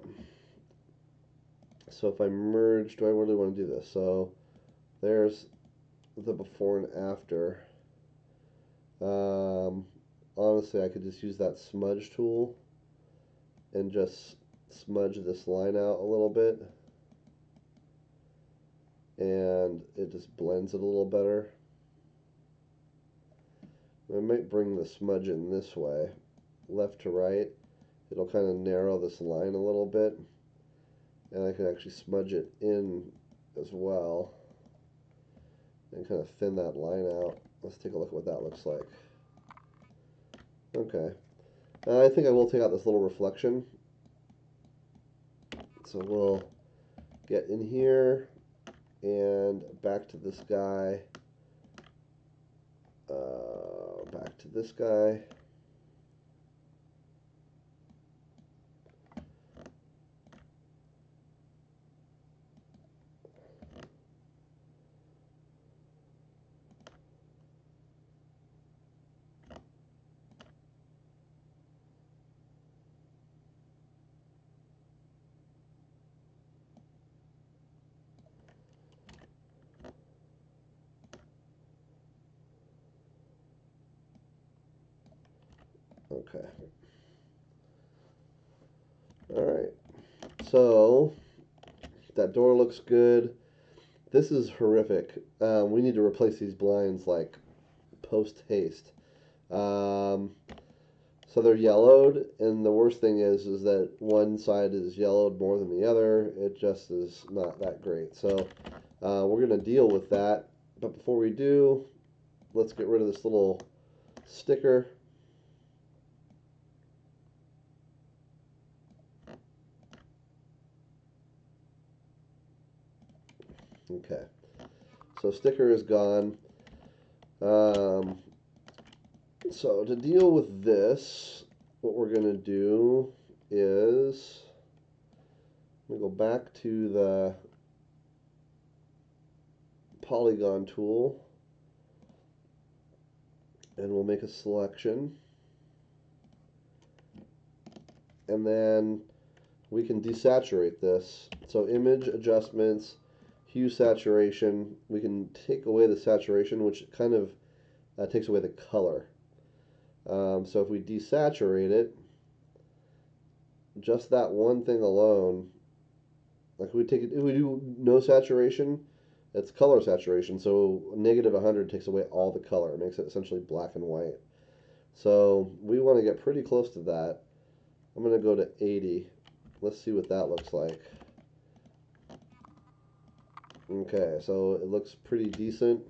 So if I merge, do I really want to do this? So there's the before and after. Honestly, I could just use that smudge tool and just smudge this line out a little bit. And it just blends it a little better. I might bring the smudge in this way, left to right. It'll kind of narrow this line a little bit, and I can actually smudge it in as well and kind of thin that line out. Let's take a look at what that looks like. Okay, I think I will take out this little reflection, so we'll get in here and back to this guy, back to this guy. Okay. All right. So That door looks good. This is horrific. We need to replace these blinds like post haste. Um, so they're yellowed, and the worst thing is that one side is yellowed more than the other. It just is not that great. So we're going to deal with that. But before we do, let's get rid of this little sticker. Okay, so sticker is gone. Um, so to deal with this, what we're going to do is I'm going to go back to the polygon tool, and we'll make a selection, and then we can desaturate this. So image adjustments, hue saturation, we can take away the saturation, which kind of takes away the color. So if we desaturate it, just that one thing alone, like we take it, if we do no saturation, it's color saturation. So negative 100 takes away all the color. It makes it essentially black and white. So we want to get pretty close to that. I'm going to go to 80. Let's see what that looks like. Okay, so it looks pretty decent.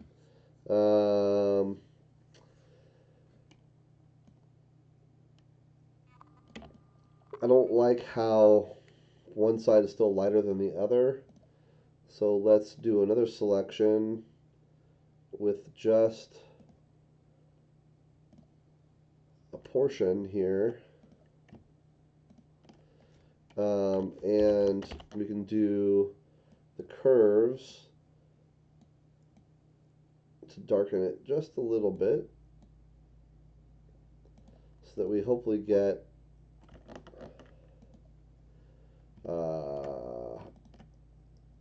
I don't like how one side is still lighter than the other. So let's do another selection with just a portion here. And we can do the curves to darken it just a little bit so that we hopefully get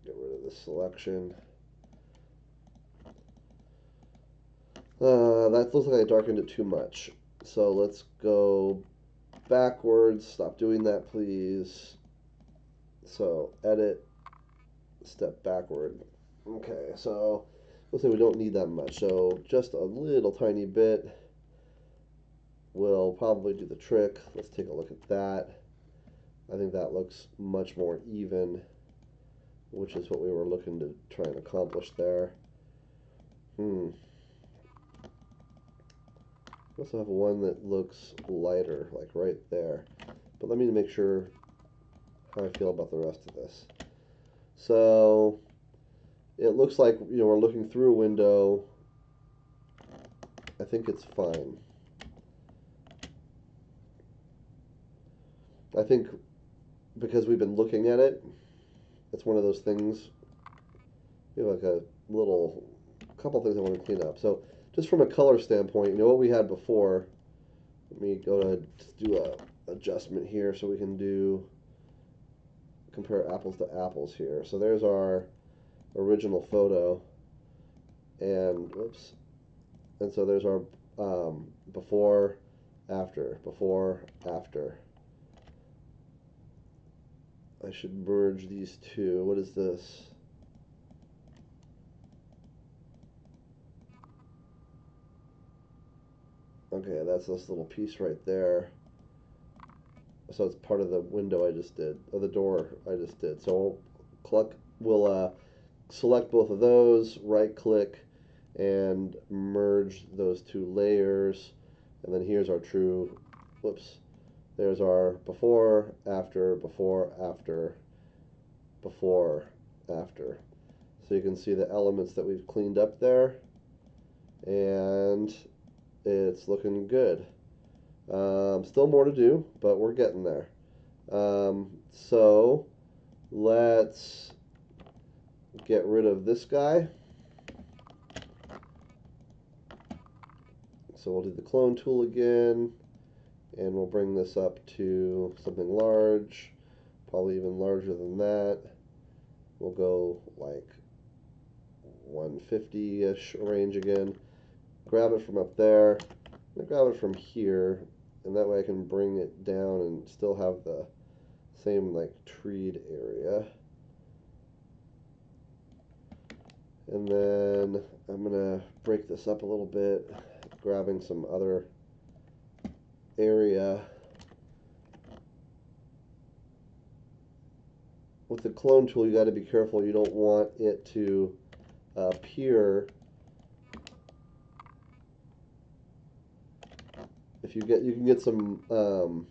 get rid of this selection. That looks like I darkened it too much. So let's go backwards. Stop doing that, please. So edit, step backward. Okay, so let's say we don't need that much. So just a little tiny bit will probably do the trick. Let's take a look at that. I think that looks much more even, which is what we were looking to try and accomplish there. I also have one that looks lighter, like right there. But let me make sure how I feel about the rest of this. So it looks like, you know, we're looking through a window. I think it's fine. I think because we've been looking at it, it's one of those things. We have like a couple things I want to clean up. So just from a color standpoint, you know what we had before. Let me go to do a adjustment here so we can compare apples to apples here. So there's our original photo, and whoops, and so there's our before, after, before, after. I should merge these two. What is this? Okay, that's this little piece right there. So it's part of the window I just did, or the door I just did. So we'll select both of those, right click, and merge those two layers. And then here's our true, whoops, there's our before, after, before, after, before, after. So you can see the elements that we've cleaned up there, and it's looking good. Still more to do, but we're getting there. So let's get rid of this guy. So we'll do the clone tool again, and we'll bring this up to something large, probably even larger than that. We'll go like 150-ish range again. Grab it from up there, and grab it from here, and that way I can bring it down and still have the same like treed area. And then I'm going to break this up a little bit, grabbing some other area. With the clone tool, you got to be careful. You don't want it to appear. If you can get some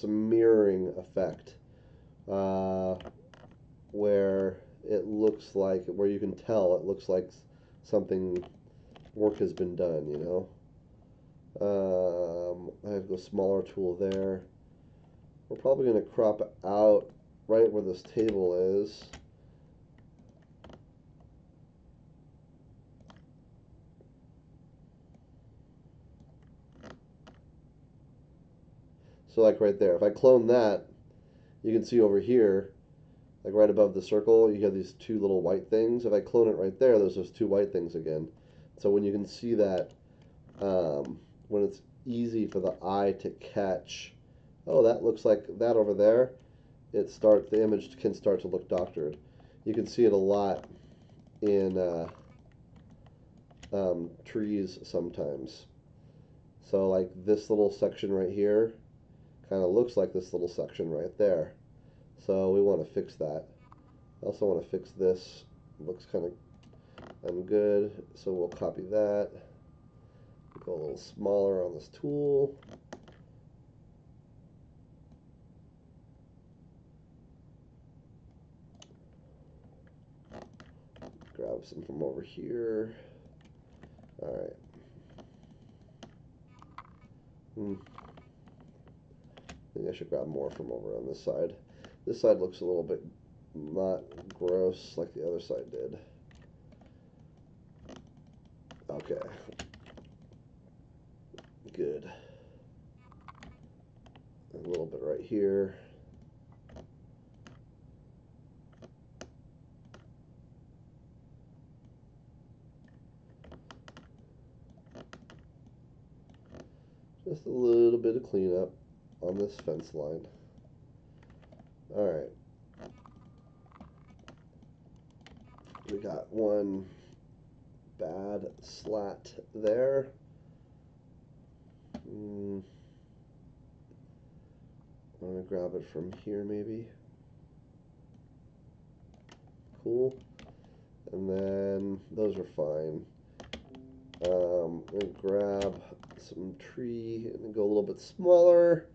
mirroring effect where it looks like, where you can tell it looks like something work has been done. You know. I have the smaller tool there. We're probably going to crop out right where this table is. So like right there, if I clone that, you can see over here, like right above the circle, you have these two little white things. If I clone it right there, there's those two white things again. So when you can see that, when it's easy for the eye to catch, oh, that looks like that over there, the image can start to look doctored. You can see it a lot in trees sometimes. So like this little section right here kind of looks like this little section right there. So we want to fix that. I also want to fix this. It looks kind of ungood, so we'll copy that. Go a little smaller on this tool. Grab some from over here. Alright. I think I should grab more from over on this side. This side looks a little bit not gross like the other side did. Okay. Good. A little bit right here. Just a little bit of cleanup on this fence line. Alright. We got one bad slat there. I'm going to grab it from here maybe. Cool. And then those are fine. I'm going to grab some tree and go a little bit smaller.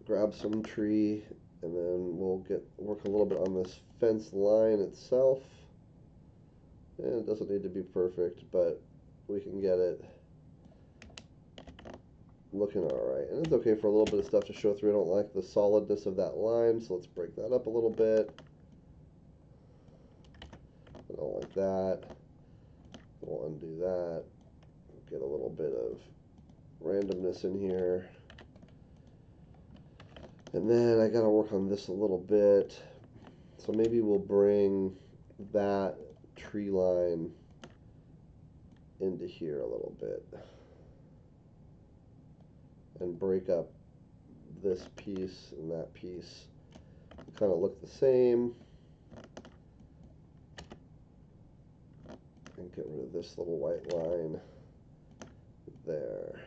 Grab some tree, and then we'll work a little bit on this fence line itself. And it doesn't need to be perfect, but we can get it looking alright. And it's okay for a little bit of stuff to show through. I don't like the solidness of that line, so let's break that up a little bit. I don't like that. We'll undo that. Get a little bit of randomness in here. And then I gotta work on this a little bit. So maybe we'll bring that tree line into here a little bit. And break up this piece and that piece. They kind of look the same. And get rid of this little white line there.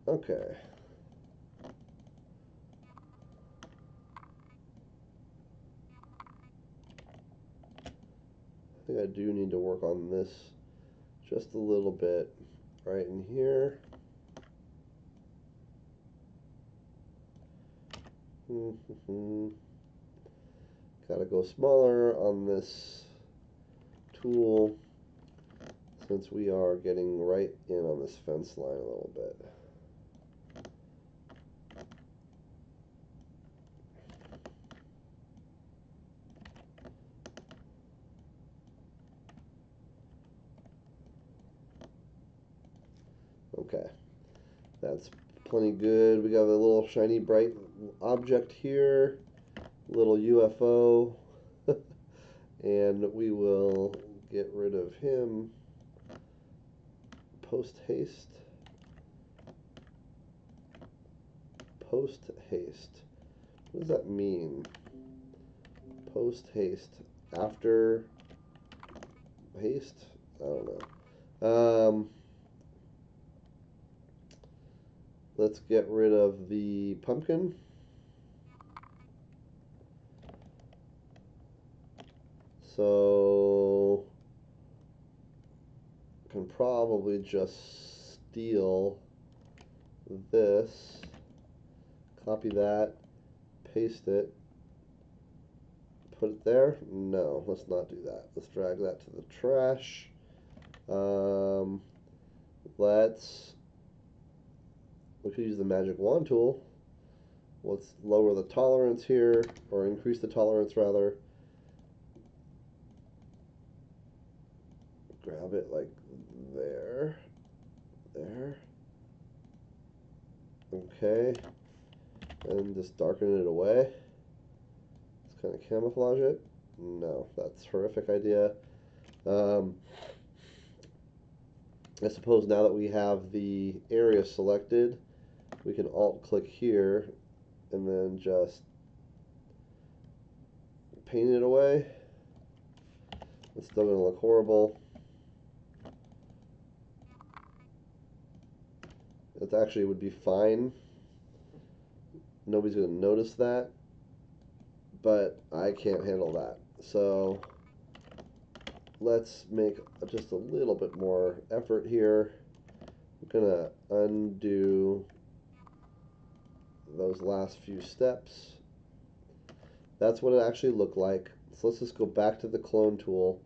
Okay. I think I do need to work on this just a little bit right in here. Gotta go smaller on this tool since we are getting right in on this fence line a little bit. Okay, that's plenty good. We got a little shiny bright object here, little UFO, and we will get rid of him. Post haste. Post haste. What does that mean? post haste after haste. I don't know. Let's get rid of the pumpkin. So can probably just steal this, copy that, paste it, put it there. No, let's not do that. Let's drag that to the trash. We could use the magic wand tool. Let's lower the tolerance here, or increase the tolerance rather. Grab it like there, there. Okay, and just darken it away. Let's kind of camouflage it. No, that's a horrific idea. I suppose now that we have the area selected, we can alt-click here and then just paint it away. It's still going to look horrible. It actually would be fine. Nobody's going to notice that, but I can't handle that. So let's make just a little bit more effort here. I'm going to undo those last few steps. That's what it actually looked like. So let's just go back to the clone tool.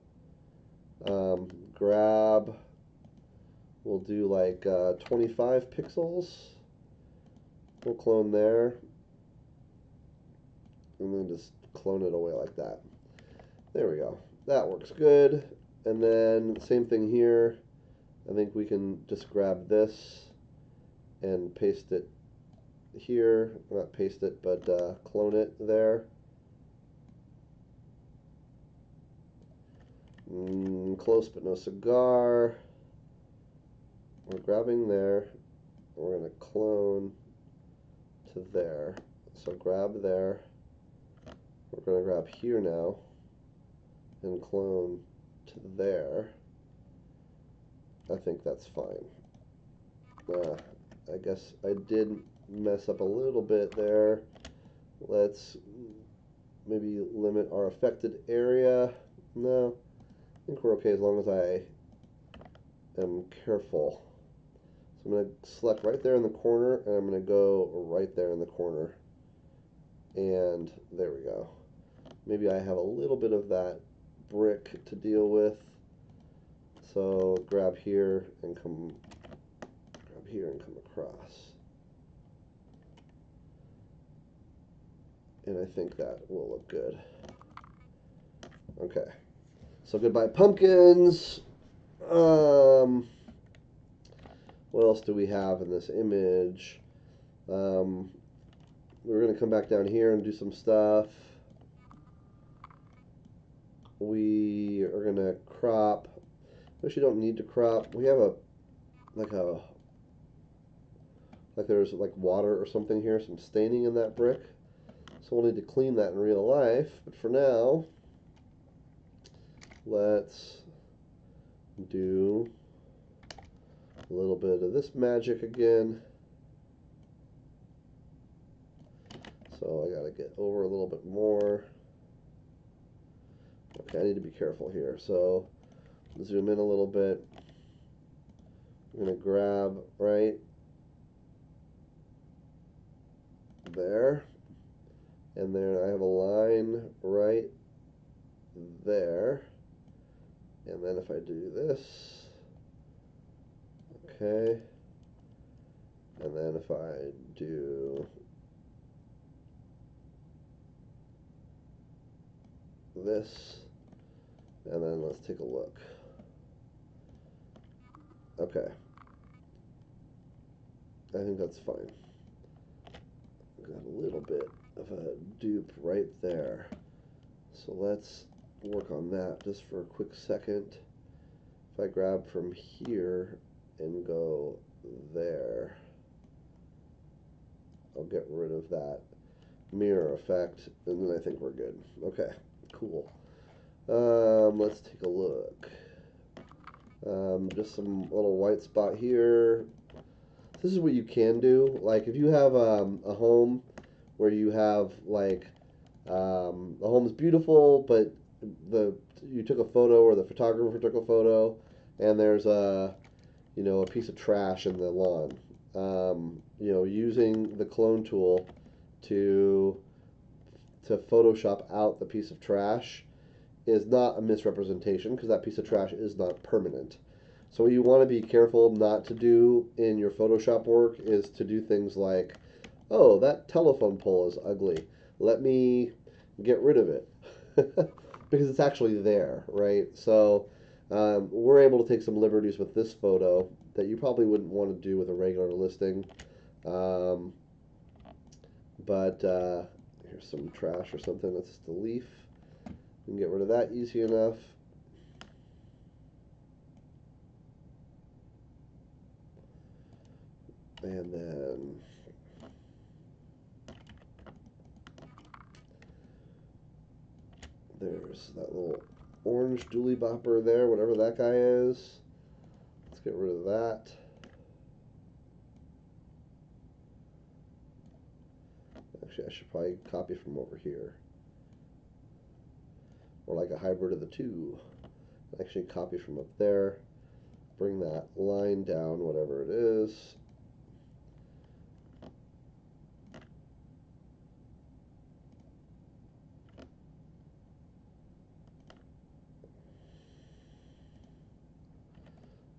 Grab, we'll do like 25 pixels. We'll clone there. And then just clone it away like that. There we go. That works good. And then same thing here. I think we can just grab this and paste it here. Not paste it, but clone it there. Close but no cigar. We're grabbing there. We're going to clone to there. So grab there. We're going to grab here now and clone to there. I think that's fine. I guess I did mess up a little bit there. Let's maybe limit our affected area. No, I think we're okay as long as I am careful. So I'm going to select right there in the corner, and I'm going to go right there in the corner. And there we go. Maybe I have a little bit of that brick to deal with. So grab here and come across. And I think that will look good. Okay. So goodbye pumpkins. What else do we have in this image? We're going to come back down here and do some stuff. We are going to crop. Actually, don't need to crop. We have like there's like water or something here, some staining in that brick. So we'll need to clean that in real life. But for now, let's do a little bit of this magic again. So I gotta get over a little bit more. Okay, I need to be careful here. So zoom in a little bit. I'm gonna grab right there, and then I have a line right there, and then if I do this, okay, and then if I do this, and then let's take a look. Okay, I think that's fine. Got a little bit of a dupe right there. So let's work on that just for a quick second. If I grab from here and go there, I'll get rid of that mirror effect, and then I think we're good. Okay, Cool. Let's take a look. Just some little white spot here. This is what you can do. Like if you have a home where you have like the home is beautiful, but you took a photo or the photographer took a photo, and there's a piece of trash in the lawn. Using the clone tool to Photoshop out the piece of trash is not a misrepresentation because that piece of trash is not permanent. So what you want to be careful not to do in your Photoshop work is to do things like, oh, that telephone pole is ugly. Let me get rid of it because it's actually there, right? So we're able to take some liberties with this photo that you probably wouldn't want to do with a regular listing. But here's some trash or something. That's just a leaf. We can get rid of that easy enough. And then there's that little orange dooley bopper there, whatever that guy is. Let's get rid of that. Actually, I should probably copy from over here. Or like a hybrid of the two. Actually copy from up there. Bring that line down, whatever it is.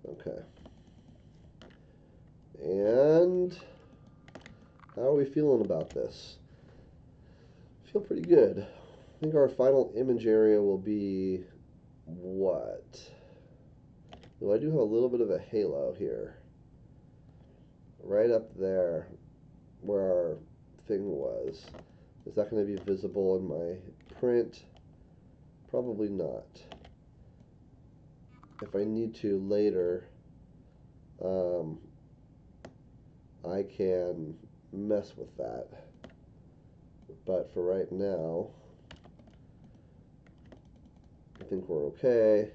Okay. And how are we feeling about this? I feel pretty good. I think our final image area will be what? Well, I do have a little bit of a halo here. Right up there where our thing was. Is that going to be visible in my print? Probably not. If I need to later, I can mess with that. But for right now, I think we're okay.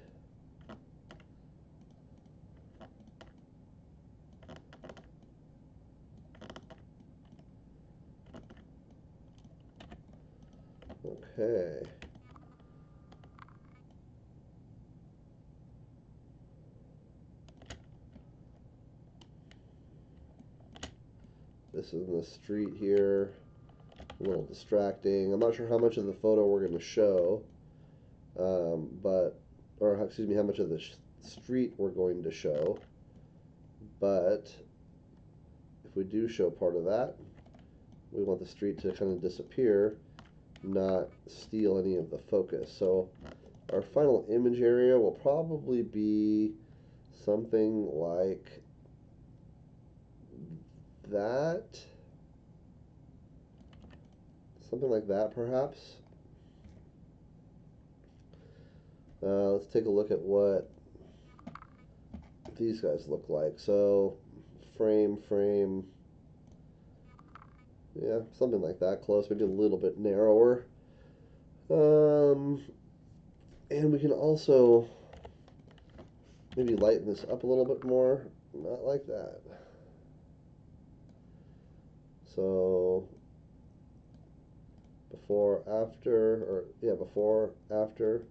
Okay. This is in the street here. A little distracting. I'm not sure how much of the photo we're going to show, or excuse me, how much of the street we're going to show. But if we do show part of that, we want the street to kind of disappear, not steal any of the focus. So our final image area will probably be something like that. Something like that, perhaps. Let's take a look at what these guys look like. So, frame, yeah, something like that, close, maybe a little bit narrower. And we can also maybe lighten this up a little bit more, not like that. So, before, after, or yeah, before, after,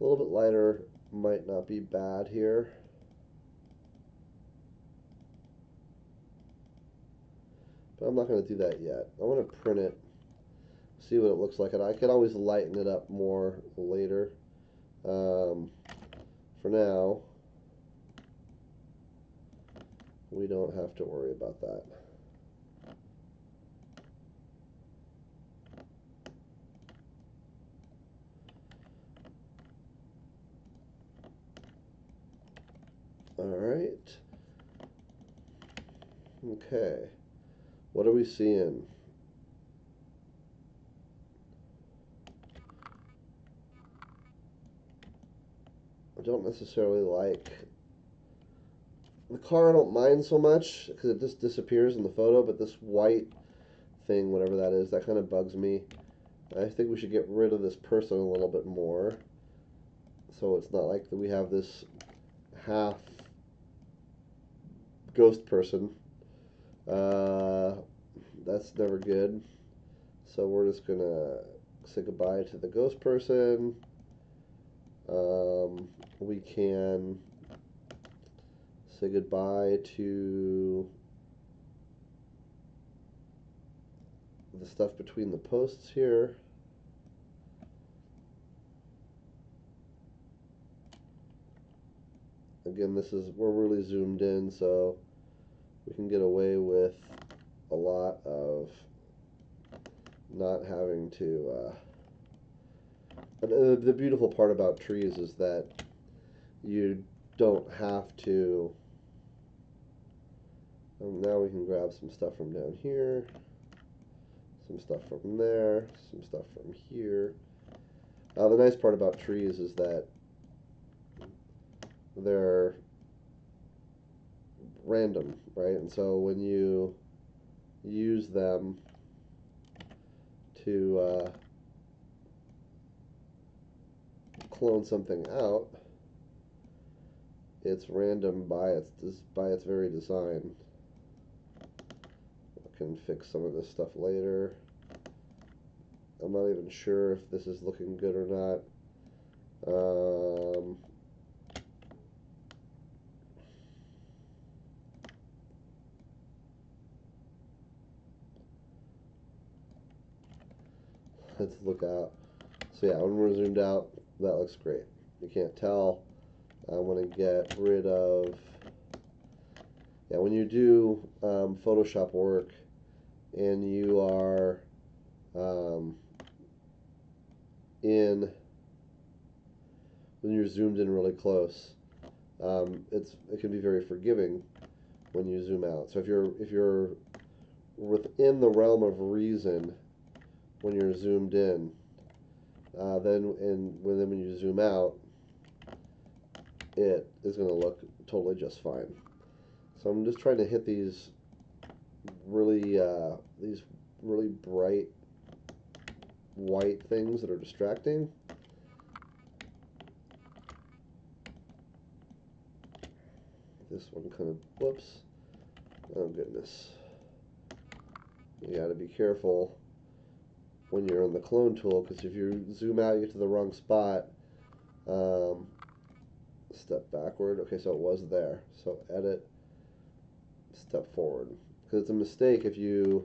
a little bit lighter might not be bad here. But I'm not going to do that yet. I want to print it, see what it looks like, and I could always lighten it up more later. For now, we don't have to worry about that. All right. Okay. What are we seeing? I don't necessarily like the car. I don't mind so much because it just disappears in the photo, but this white thing, whatever that is, that kind of bugs me. I think we should get rid of this person a little bit more, so it's not like that we have this half ghost person. That's never good. So we're just gonna say goodbye to the ghost person. We can say goodbye to the stuff between the posts here. Again, this is, we're really zoomed in, so we can get away with a lot of not having to. The beautiful part about trees is that you don't have to. Now we can grab some stuff from down here, some stuff from there, some stuff from here. The nice part about trees is that they're random, right? And so when you use them to clone something out, it's random by its very design. I can fix some of this stuff later. I'm not even sure if this is looking good or not. Let's look out. So yeah, when we're zoomed out, that looks great. You can't tell. I want to get rid of. Yeah, when you do Photoshop work and you are when you're zoomed in really close, it can be very forgiving when you zoom out. So if you're within the realm of reason when you're zoomed in, then when you zoom out, it is going to look totally just fine. So I'm just trying to hit these really bright white things that are distracting. This one kind of, whoops, oh goodness. You got to be careful when you're in the clone tool, because if you zoom out, you get to the wrong spot. Step backward. Okay, so it was there. So edit, step forward, because it's a mistake if you're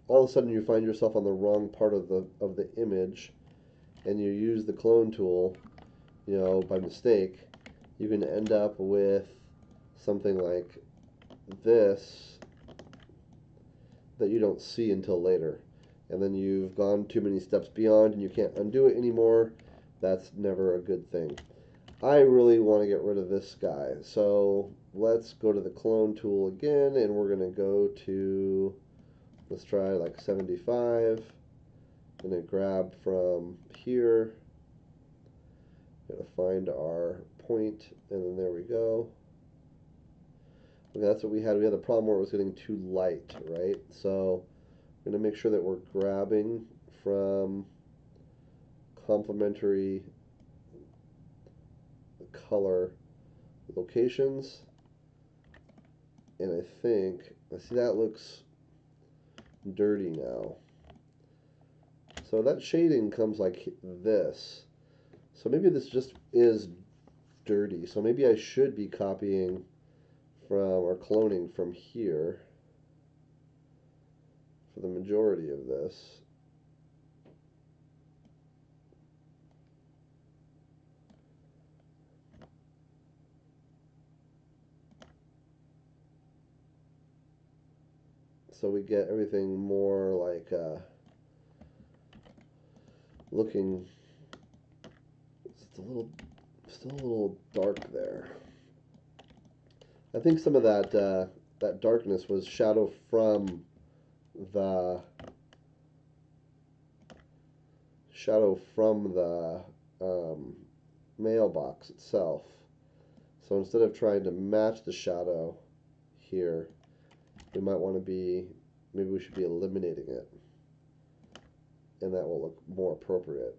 all of a sudden you find yourself on the wrong part of the image, and you use the clone tool, by mistake, you can end up with something like this that you don't see until later, and then you've gone too many steps beyond and you can't undo it anymore. That's never a good thing. I really want to get rid of this guy, so let's go to the clone tool again, and we're going to go to, let's try like 75. I'm going to grab from here, going to find our point, and then there we go. Okay, that's what we had. We had the problem where it was getting too light, right? So we're going to make sure that we're grabbing from complementary color locations. And I see that looks dirty now. So that shading comes like this. So maybe this just is dirty. So maybe I should be copying from, or cloning from here for the majority of this. So we get everything more like looking, still a little dark there. I think some of that darkness was shadow from the mailbox itself. So instead of trying to match the shadow here, we might want to be maybe we should be eliminating it, and that will look more appropriate.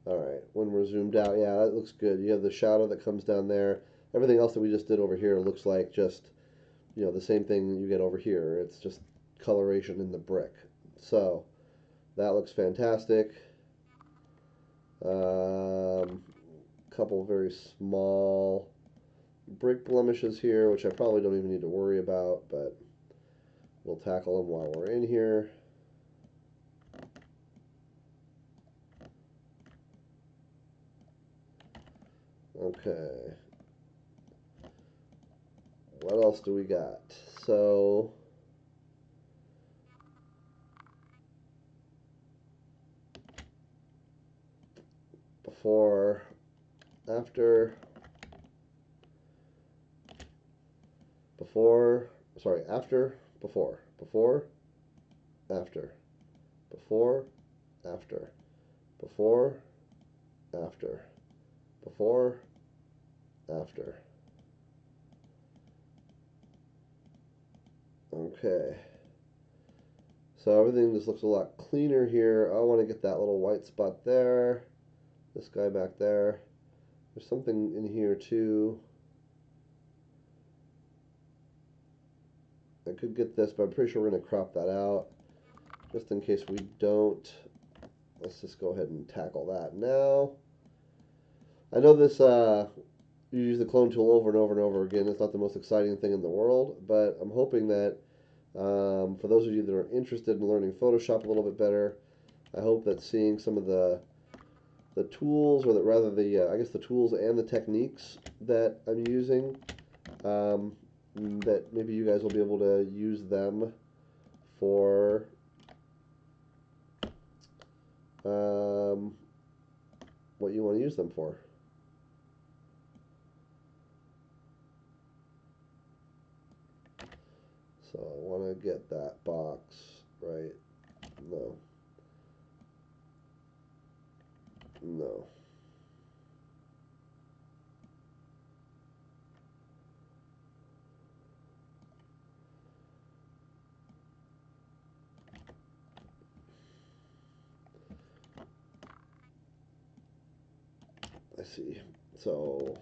Alright, when we're zoomed out, yeah, that looks good. You have the shadow that comes down there. Everything else that we just did over here looks like just, the same thing you get over here. It's just coloration in the brick. So, that looks fantastic. Couple very small brick blemishes here, which I probably don't even need to worry about, but we'll tackle them while we're in here. Okay. What else do we got? So, before, after, before, sorry, after, before, after, before, after, before, after, before, after. Okay. So everything just looks a lot cleaner here. I want to get that little white spot there. This guy back there. There's something in here too. I could get this, but I'm pretty sure we're going to crop that out. Just in case we don't, let's just go ahead and tackle that now. I know this, you use the clone tool over and over and over again. It's not the most exciting thing in the world, but I'm hoping that for those of you that are interested in learning Photoshop a little bit better, I hope that seeing some of the tools, or that rather I guess the tools and the techniques that I'm using, that maybe you guys will be able to use them for what you want to use them for. So I want to get that box right. No. No. I see. So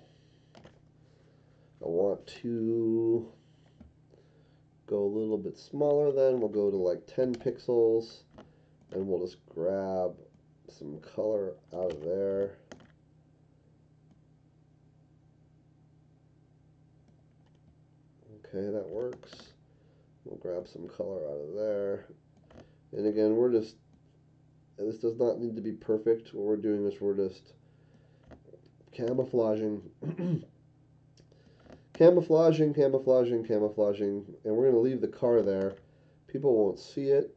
I want to go a little bit smaller then. We'll go to like 10 pixels, and we'll just grab some color out of there. Okay, that works. We'll grab some color out of there. And again, this does not need to be perfect. What we're doing is we're just camouflaging, camouflaging, camouflaging, camouflaging, and we're going to leave the car there. People won't see it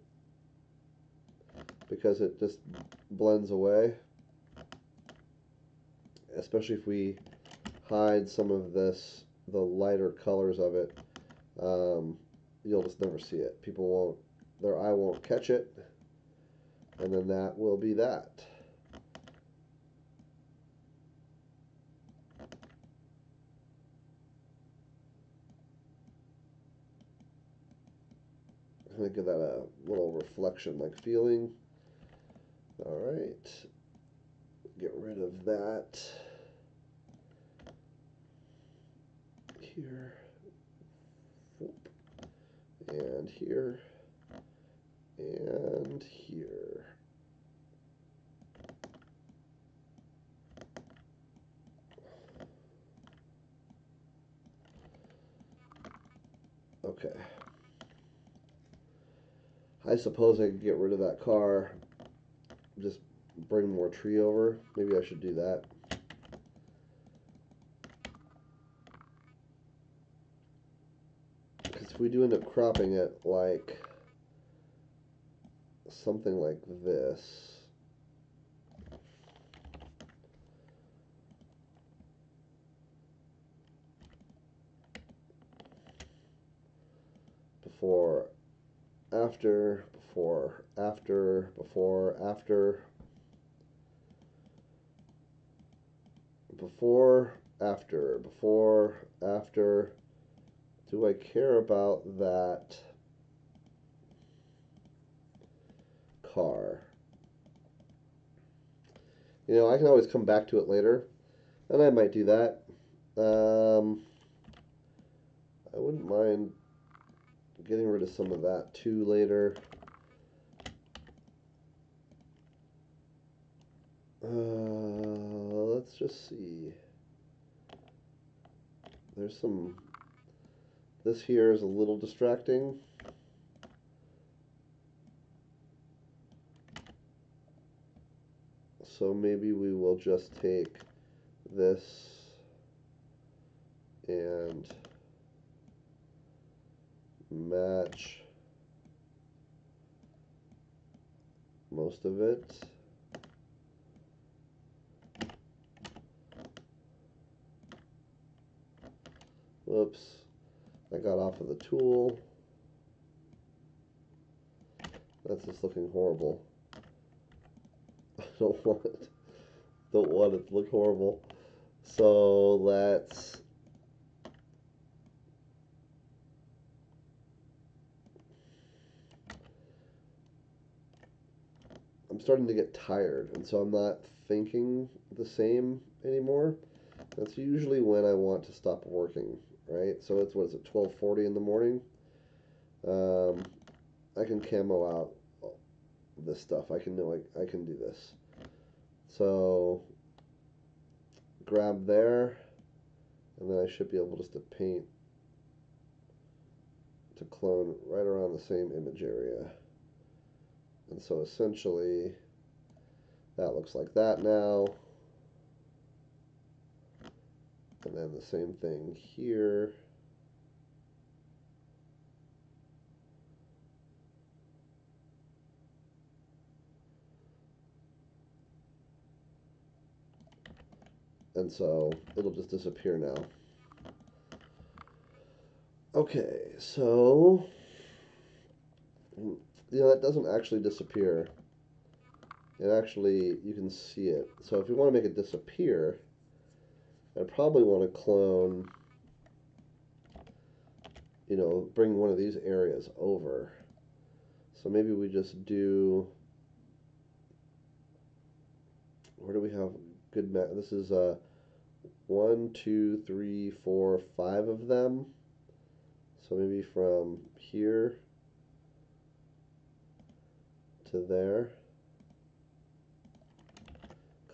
because it just blends away, especially if we hide some of this, the lighter colors of it. You'll just never see it. People won't, their eye won't catch it, and then that will be that. I'm going to give that a little reflection-like feeling. All right, get rid of that here, and here, and here. Okay. I suppose I could get rid of that car, just bring more tree over. Maybe I should do that. Because if we do end up cropping it like something like this, before, after, before, after, before, after, before, after, before, after. Do I care about that car? You know, I can always come back to it later, and I might do that. I wouldn't mind getting rid of some of that too later. Let's just see. There's some. This here is a little distracting. So maybe we will just take this and match most of it. Whoops, I got off of the tool. That's just looking horrible. I don't want it to look horrible. So let's I'm starting to get tired, and so I'm not thinking the same anymore. That's usually when I want to stop working, right? So it's, what is it, 12:40 in the morning? Um, I can camo out this stuff. I can know I can do this. So grab there, and then I should be able just to paint to clone right around the same image area. And so essentially that looks like that now. And then the same thing here. And so it'll just disappear now. Okay, so that doesn't actually disappear. It actually, you can see it. So if you want to make it disappear, I'd probably want to clone, bring one of these areas over. So maybe we just do, where do we have good map? This is 1, 2, 3, 4, 5 of them. So maybe from here to there.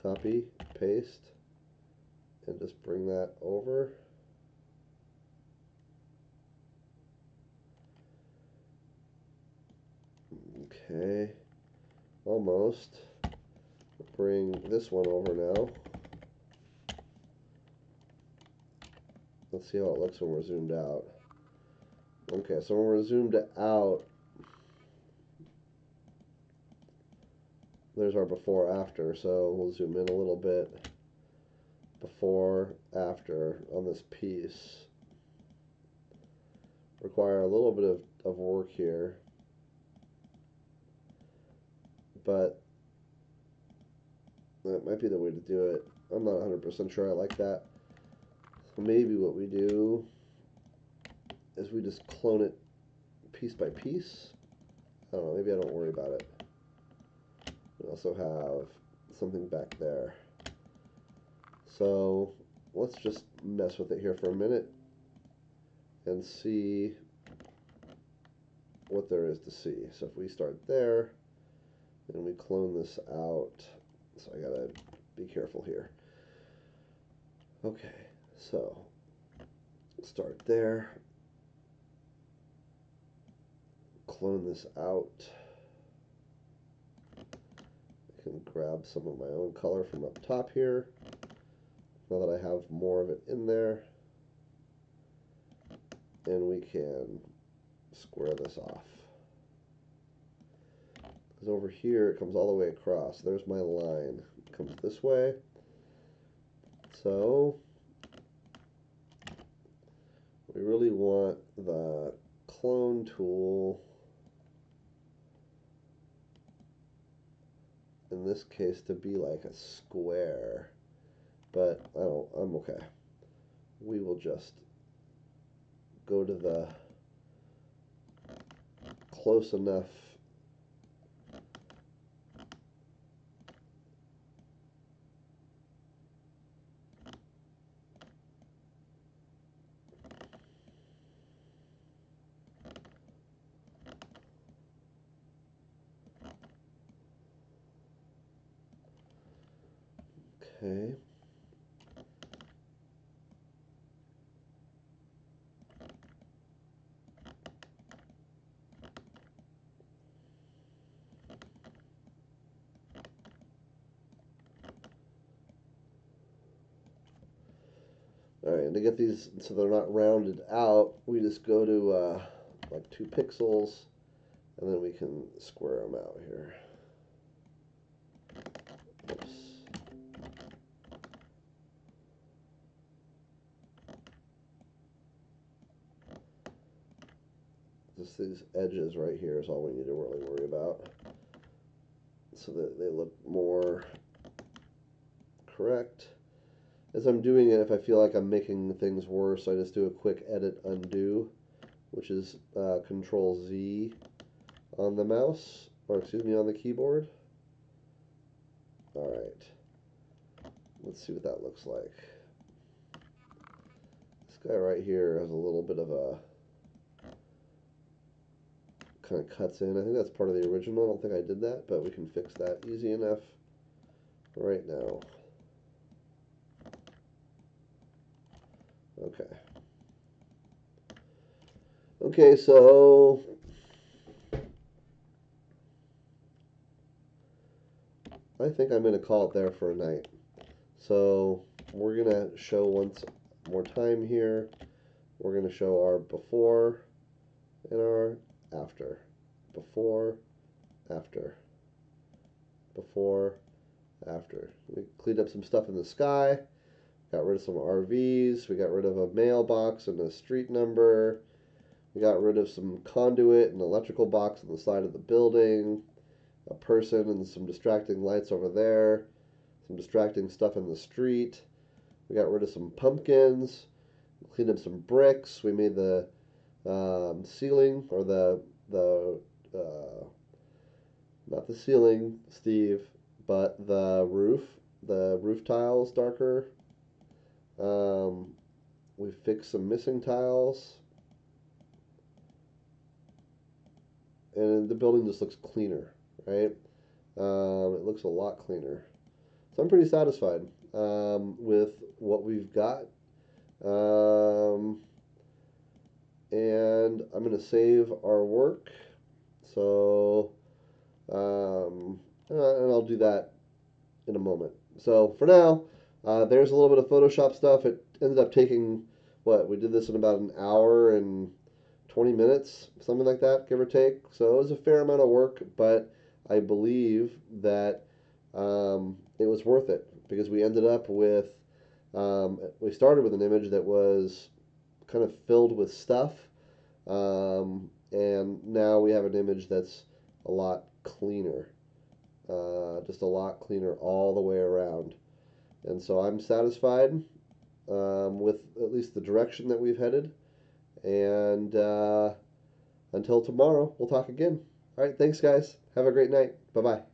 Copy, paste, and just bring that over. Okay, almost. Bring this one over now. Let's see how it looks when we're zoomed out. Okay, so when we're zoomed out, there's our before after. So we'll zoom in a little bit. Before, after on this piece. Require a little bit of work here, but that might be the way to do it. I'm not 100% sure I like that. So maybe what we do is we just clone it piece by piece. I don't know, maybe I don't worry about it. We also have something back there. So let's just mess with it here for a minute and see what there is to see. So if we start there and we clone this out, so I gotta be careful here. Okay, so start there, clone this out. I can grab some of my own color from up top here, now that I have more of it in there, and we can square this off. Because over here it comes all the way across. There's my line. It comes this way. So we really want the clone tool in this case to be like a square, but I'm okay. We will just go to the close enough okay. Alright, and to get these so they're not rounded out, we just go to like 2 pixels, and then we can square them out here. Oops. Just these edges right here is all we need to really worry about, so that they look more correct. As I'm doing it, if I feel like I'm making things worse, I just do a quick edit undo, which is Control Z on the mouse, or excuse me, on the keyboard. Alright, let's see what that looks like. This guy right here has a little bit of a kind of cuts in. I think that's part of the original. I don't think I did that, but we can fix that easy enough right now. Okay. Okay, so I think I'm going to call it there for a night. So we're going to show once more time here. We're going to show our before and our after. Before, after. Before, after. We cleaned up some stuff in the sky. Got rid of some RVs. We got rid of a mailbox and a street number. We got rid of some conduit and electrical box on the side of the building. A person and some distracting lights over there. Some distracting stuff in the street. We got rid of some pumpkins. Cleaned up some bricks. We made the ceiling, or not the ceiling, Steve, but the roof tiles darker. We fixed some missing tiles, and the building just looks cleaner, right? It looks a lot cleaner. So I'm pretty satisfied with what we've got. And I'm going to save our work. So, and I'll do that in a moment. So for now, there's a little bit of Photoshop stuff. It ended up taking, we did this in about an hour and 20 minutes, something like that, give or take. So it was a fair amount of work, but I believe that it was worth it, because we ended up with, we started with an image that was kind of filled with stuff, and now we have an image that's a lot cleaner, just a lot cleaner all the way around. And so I'm satisfied with at least the direction that we've headed. And until tomorrow, we'll talk again. All right, thanks, guys. Have a great night. Bye-bye.